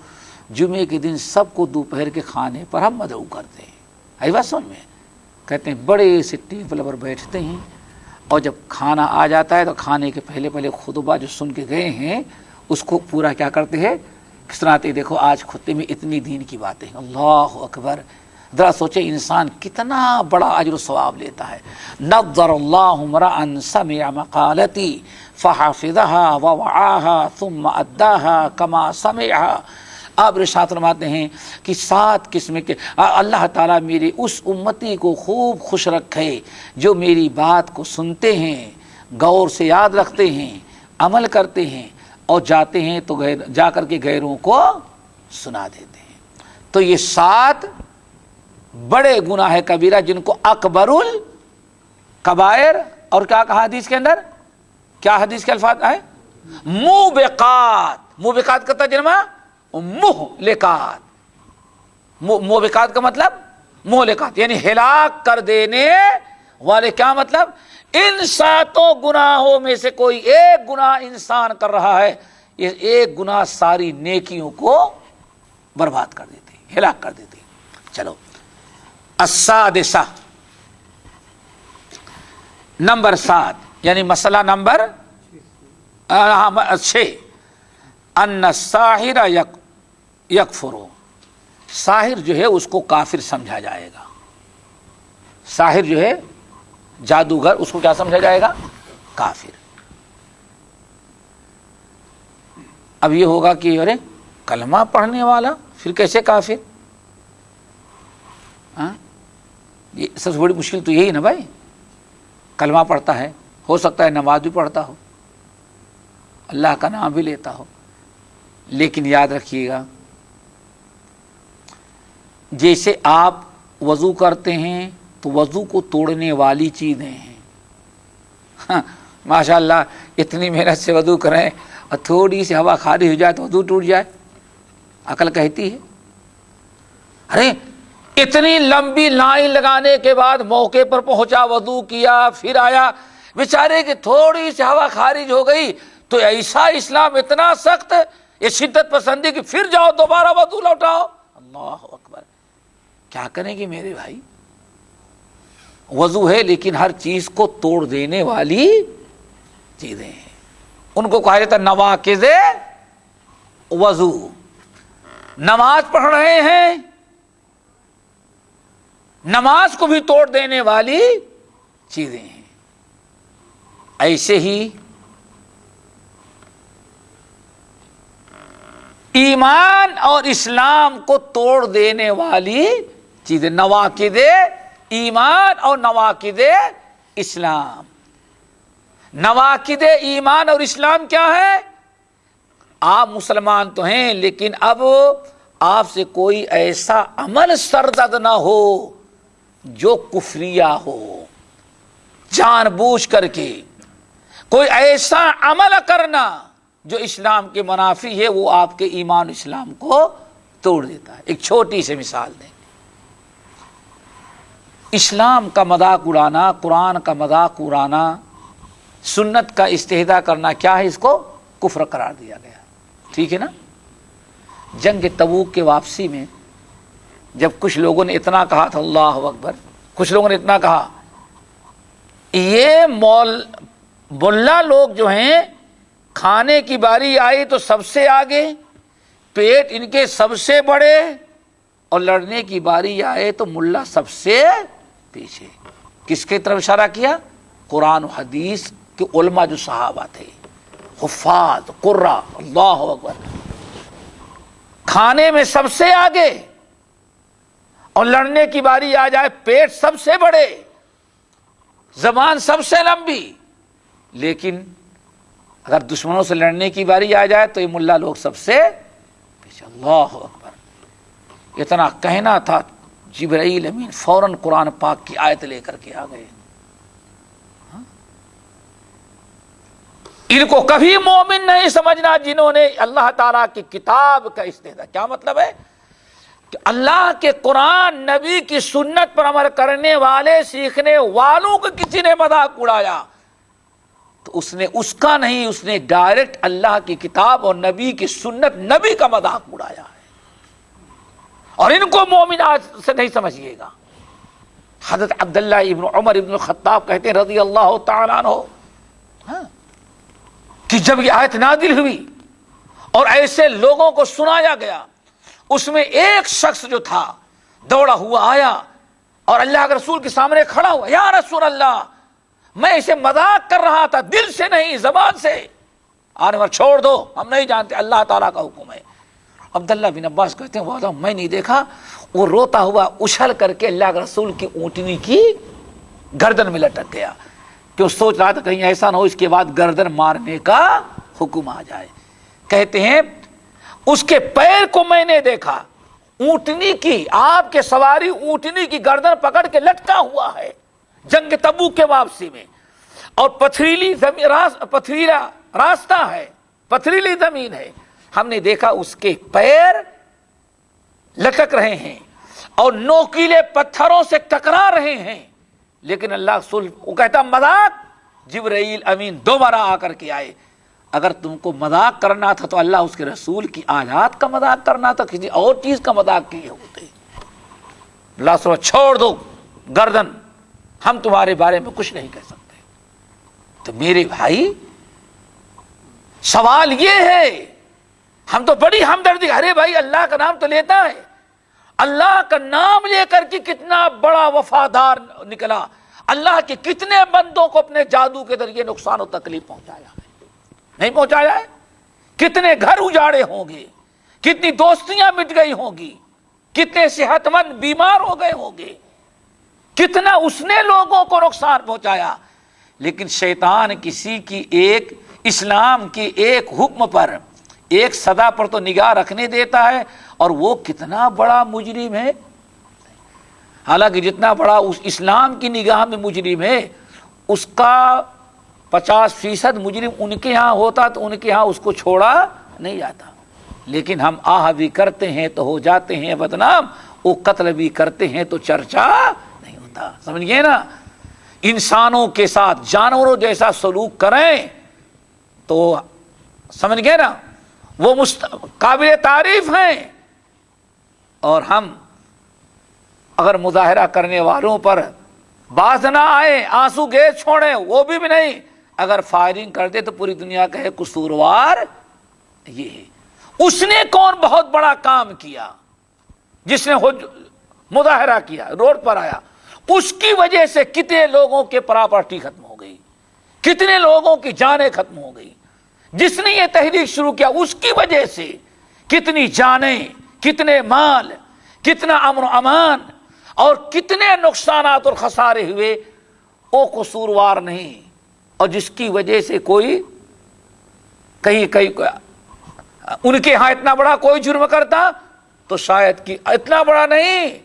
جمعے کے دن سب کو دوپہر کے کھانے پر ہم مدعو کرتے ہیں۔ آئی بات سمجھ میں؟ کہتے ہیں بڑے سے ٹیبل پر بیٹھتے ہیں اور جب کھانا آ جاتا ہے تو کھانے کے پہلے خطبہ جو سن کے گئے ہیں اس کو پورا کیا کرتے ہیں، سناتے ہیں۔ دیکھو آج خطبے میں اتنی دین کی باتیں، اللہ اکبر۔ ذرا سوچے انسان کتنا بڑا اجر و ثواب لیتا ہے۔ نظر اللہ امرأ سمع مقالتی فحفظها ووعاها ثم اداها كما سمعها۔ آپ ارشاد فرماتے ہیں کہ 7 قسم کے اللہ تعالیٰ میری اس امتی کو خوب خوش رکھے جو میری بات کو سنتے ہیں، غور سے یاد رکھتے ہیں، عمل کرتے ہیں اور جاتے ہیں تو جا کر کے غیروں کو سنا دیتے ہیں۔ تو یہ 7 بڑے گناہ کبیرہ جن کو اکبر الکبائر، اور کیا کہا حدیث کے اندر، کیا حدیث کے الفاظ ہے، موبقات۔ موبقات کا ترجمہ مہلکات، موبقات کا مطلب مہلکات یعنی ہلاک کر دینے والے۔ کیا مطلب؟ ان 7 گناہوں میں سے کوئی ایک گناہ انسان کر رہا ہے، یہ ایک گناہ ساری نیکیوں کو برباد کر دیتے، ہلاک کر دیتے۔ چلو السادسہ، نمبر 7 یعنی مسئلہ نمبر 6، ان الساحر یکفر، ساحر جو ہے اس کو کافر سمجھا جائے گا۔ ساحر جو ہے جادوگر، اس کو کیا سمجھا جائے گا؟ کافر۔ اب یہ ہوگا کہ ارے کلمہ پڑھنے والا پھر کیسے کافر؟ یہ سب سے بڑی مشکل تو یہی نا بھائی، کلمہ پڑھتا ہے، ہو سکتا ہے نماز بھی پڑھتا ہو، اللہ کا نام بھی لیتا ہو، لیکن یاد رکھیے گا جیسے آپ وضو کرتے ہیں تو وضو کو توڑنے والی چیزیں ہیں۔ ماشاء اللہ اتنی محنت سے وضو کریں اور تھوڑی سی ہوا خارج ہو جائے تو وضو ٹوٹ جائے، عقل کہتی ہے ارے اتنی لمبی لائن لگانے کے بعد موقع پر پہنچا، وضو کیا، پھر آیا، بیچارے کی تھوڑی سی ہوا خارج ہو گئی تو ایسا اسلام اتنا سخت، یہ شدت پسندی کہ پھر جاؤ دوبارہ وضو لوٹاؤ۔ اللہ اکبر، کیا کریں گے میرے بھائی؟ وضو ہے لیکن ہر چیز کو توڑ دینے والی چیزیں ہیں، ان کو کہا جاتا ہے نواقض وضو۔ نماز پڑھ رہے ہیں، نماز کو بھی توڑ دینے والی چیزیں ہیں۔ ایسے ہی ایمان اور اسلام کو توڑ دینے والی چیزیں، نواقض ایمان اور نواقض اسلام۔ نواقض ایمان اور اسلام کیا ہے؟ آپ مسلمان تو ہیں لیکن اب آپ سے کوئی ایسا عمل سرزد نہ ہو جو کفریہ ہو، جان بوجھ کر کے کوئی ایسا عمل کرنا جو اسلام کے منافی ہے، وہ آپ کے ایمان اسلام کو توڑ دیتا ہے۔ ایک چھوٹی سی مثال دیں، اسلام کا مذاق اڑانا، قرآن کا مذاق اڑانا، سنت کا استہزاء کرنا، کیا ہے؟ اس کو کفر قرار دیا گیا، ٹھیک ہے نا؟ جنگ تبوک کے واپسی میں جب کچھ لوگوں نے اتنا کہا تھا، اللہ اکبر، کچھ لوگوں نے اتنا کہا، یہ ملا لوگ جو ہیں کھانے کی باری آئی تو سب سے آگے، پیٹ ان کے سب سے بڑے، اور لڑنے کی باری آئے تو ملا سب سے پیچھے۔ کس کی طرف اشارہ کیا؟ قرآن و حدیث کے علماء جو صحابہ تھے، حفاظ، قرہ، اللہ اکبر، کھانے میں سب سے آگے اور لڑنے کی باری آ جائے پیٹ سب سے بڑے، زبان سب سے لمبی، لیکن اگر دشمنوں سے لڑنے کی باری آ جائے تو یہ ملا لوگ سب سے پیچھے. اللہ اکبر. اتنا کہنا تھا، جبرائیل امین فوراً قرآن پاک کی آیت لے کر کے آ گئے. ان کو کبھی مومن نہیں سمجھنا جنہوں نے اللہ تعالیٰ کی کتاب کا استحضاء. کیا مطلب ہے کہ اللہ کے قرآن نبی کی سنت پر عمل کرنے والے سیکھنے والوں کو کسی نے مذاق اڑایا تو اس نے اس کا نہیں، اس نے ڈائریکٹ اللہ کی کتاب اور نبی کی سنت نبی کا مذاق اڑایا ہے. اور ان کو مومن آج سے نہیں سمجھیے گا. حضرت عبداللہ ابن عمر ابن الخطاب کہتے ہیں رضی اللہ تعالیٰ عنہ کہ جب یہ آیت نازل ہوئی اور ایسے لوگوں کو سنایا گیا، اس میں ایک شخص جو تھا دوڑا ہوا آیا اور اللہ کے رسول کے سامنے کھڑا ہوا. یا رسول اللہ، میں اسے مذاق کر رہا تھا، دل سے نہیں زبان سے. آنے پر چھوڑ دو، ہم نہیں جانتے، اللہ تعالیٰ کا حکم ہے. عبداللہ بن عباس کہتے ہیں واللہ میں نہیں دیکھا، وہ روتا ہوا اچھل کر کے اللہ کے رسول کی اونٹنی کی گردن میں لٹک گیا کہ وہ سوچ رہا تھا کہیں ایسا نہ ہو اس کے بعد گردن مارنے کا حکم آ جائے. کہتے ہیں اس کے پیر کو میں نے دیکھا، اونٹنی کی، آپ کے سواری اونٹنی کی گردن پکڑ کے لٹکا ہوا ہے جنگ تبوک کے واپسی میں، اور پتھریلا راستہ ہے، پتھریلی زمین ہے. ہم نے دیکھا اس کے پیر لٹک رہے ہیں اور نوکیلے پتھروں سے ٹکرا رہے ہیں، لیکن اللہ رسول وہ کہتا مذاق. جبرائیل امین دوبارہ آ کر کے آئے. اگر تم کو مذاق کرنا تھا تو اللہ اس کے رسول کی آیات کا مذاق کرنا تھا، کسی اور چیز کا مذاق کیے ہوتے. اللہ سو چھوڑ دو گردن، ہم تمہارے بارے میں کچھ نہیں کہہ سکتے. تو میرے بھائی سوال یہ ہے، ہم تو بڑی ہمدردی، ارے بھائی اللہ کا نام تو لیتا ہے، اللہ کا نام لے کر کے کتنا بڑا وفادار نکلا، اللہ کے کتنے بندوں کو اپنے جادو کے ذریعے نقصان و تکلیف پہنچایا ہے، نہیں پہنچایا ہے؟ کتنے گھر اجاڑے ہوں گے، کتنی دوستیاں مٹ گئی ہوں گی، کتنے صحت مند بیمار ہو گئے ہوں گے، کتنا اس نے لوگوں کو نقصان پہنچایا. لیکن شیطان کسی کی ایک اسلام کی ایک حکم پر، ایک صدا پر تو نگاہ رکھنے دیتا ہے، اور وہ کتنا بڑا مجرم ہے. حالانکہ جتنا بڑا اس اسلام کی نگاہ میں مجرم ہے، اس کا 50% مجرم ان کے ہاں ہوتا تو ان کے ہاں اس کو چھوڑا نہیں جاتا. لیکن ہم آہ بھی کرتے ہیں تو ہو جاتے ہیں بدنام، وہ قتل بھی کرتے ہیں تو چرچا نہیں ہوتا. سمجھ گئے نا؟ انسانوں کے ساتھ جانوروں جیسا سلوک کریں تو سمجھ گئے نا وہ قابل تعریف ہیں. اور ہم اگر مظاہرہ کرنے والوں پر باز نہ آئے، آنسو گیز چھوڑیں، وہ بھی نہیں، اگر فائرنگ کرتے تو پوری دنیا کا ہے قصوروار یہ ہے. اس نے کون بہت بڑا کام کیا جس نے مظاہرہ کیا، روڈ پر آیا، اس کی وجہ سے کتنے لوگوں کے پراپرٹی ختم ہو گئی، کتنے لوگوں کی جانیں ختم ہو گئی. جس نے یہ تحریک شروع کیا اس کی وجہ سے کتنی جانیں، کتنے مال، کتنا امن و امان اور کتنے نقصانات اور خسارے ہوئے، وہ قصوروار نہیں. اور جس کی وجہ سے کوئی کہیں ان کے ہاں اتنا بڑا کوئی جرم کرتا تو شاید کہ اتنا بڑا نہیں،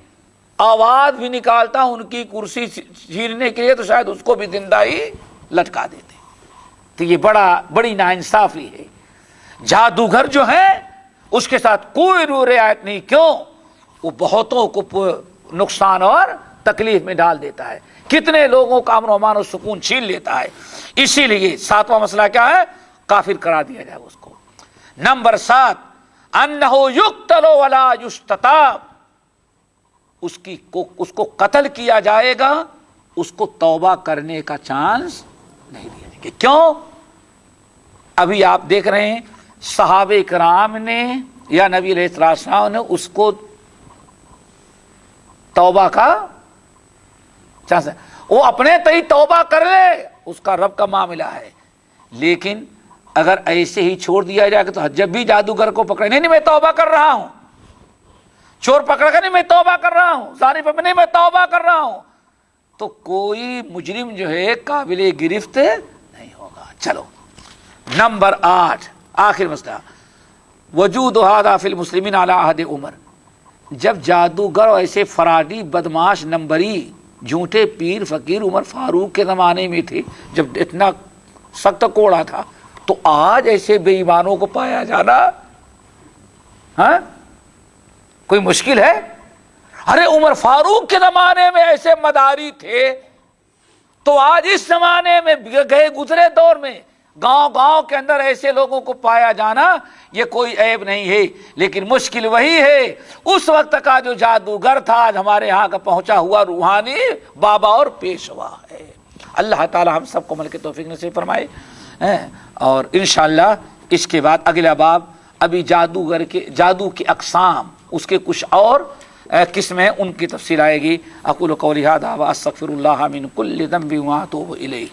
آواز بھی نکالتا ان کی کرسی چھیننے کے لیے تو شاید اس کو بھی زندہ ہی لٹکا دیتے. تو یہ بڑی ناانصافی ہے. جادوگر جو ہے اس کے ساتھ کوئی رعایت نہیں. کیوں؟ وہ بہتوں کو نقصان اور تکلیف میں ڈال دیتا ہے، کتنے لوگوں کا امن و امان و سکون چھین لیتا ہے. اسی لیے 7واں مسئلہ کیا ہے؟ کافر قرار دیا جائے اس کو. نمبر 7 انہ یقتل ولا یستتاب، اس کو قتل کیا جائے گا، اس کو توبہ کرنے کا چانس نہیں دیا جائے گا. کیوں؟ ابھی آپ دیکھ رہے ہیں صحابہ کرام نے یا نبی علیہ السلام نے اس کو توبہ کا چانس، وہ اپنے تئی توبہ کر لے، اس کا رب کا معاملہ ہے. لیکن اگر ایسے ہی چھوڑ دیا جائے گا تو جب بھی جادوگر کو پکڑے نہیں میں توبہ کر رہا ہوں، چور پکڑ کر نہیں میں توبہ کر رہا ہوں، زانی پر نہیں میں توبہ کر رہا ہوں، تو کوئی مجرم جو ہے قابل گرفت نہیں ہوگا. چلو نمبر 8 آخر مسئلہ وجود هذا فی المسلمین علی عہد عمر. جب جادوگر اور ایسے فرادی بدماش نمبری جھوٹے پیر فقیر عمر فاروق کے زمانے میں تھے جب اتنا سخت کوڑا تھا، تو آج ایسے بے ایمانوں کو پایا جانا ہاں کوئی مشکل ہے؟ ارے عمر فاروق کے زمانے میں ایسے مداری تھے تو آج اس زمانے میں گئے گزرے دور میں گاؤں گاؤں کے اندر ایسے لوگوں کو پایا جانا یہ کوئی عیب نہیں ہے، لیکن مشکل وہی ہے اس وقت کا جو جادوگر تھا آج ہمارے یہاں کا پہنچا ہوا روحانی بابا اور پیشوا ہے. اللہ تعالی ہم سب کو عمل کی توفیق نصیب فرمائے. اور انشاءاللہ اس کے بعد اگلا باب ابھی جادوگر کے جادو کی اقسام اس کے کچھ اور قسمیں ان کی تفصیل آئے گی. اقول قولی ھذا واستغفر اللہ من کل ذنب واتوب الیہ.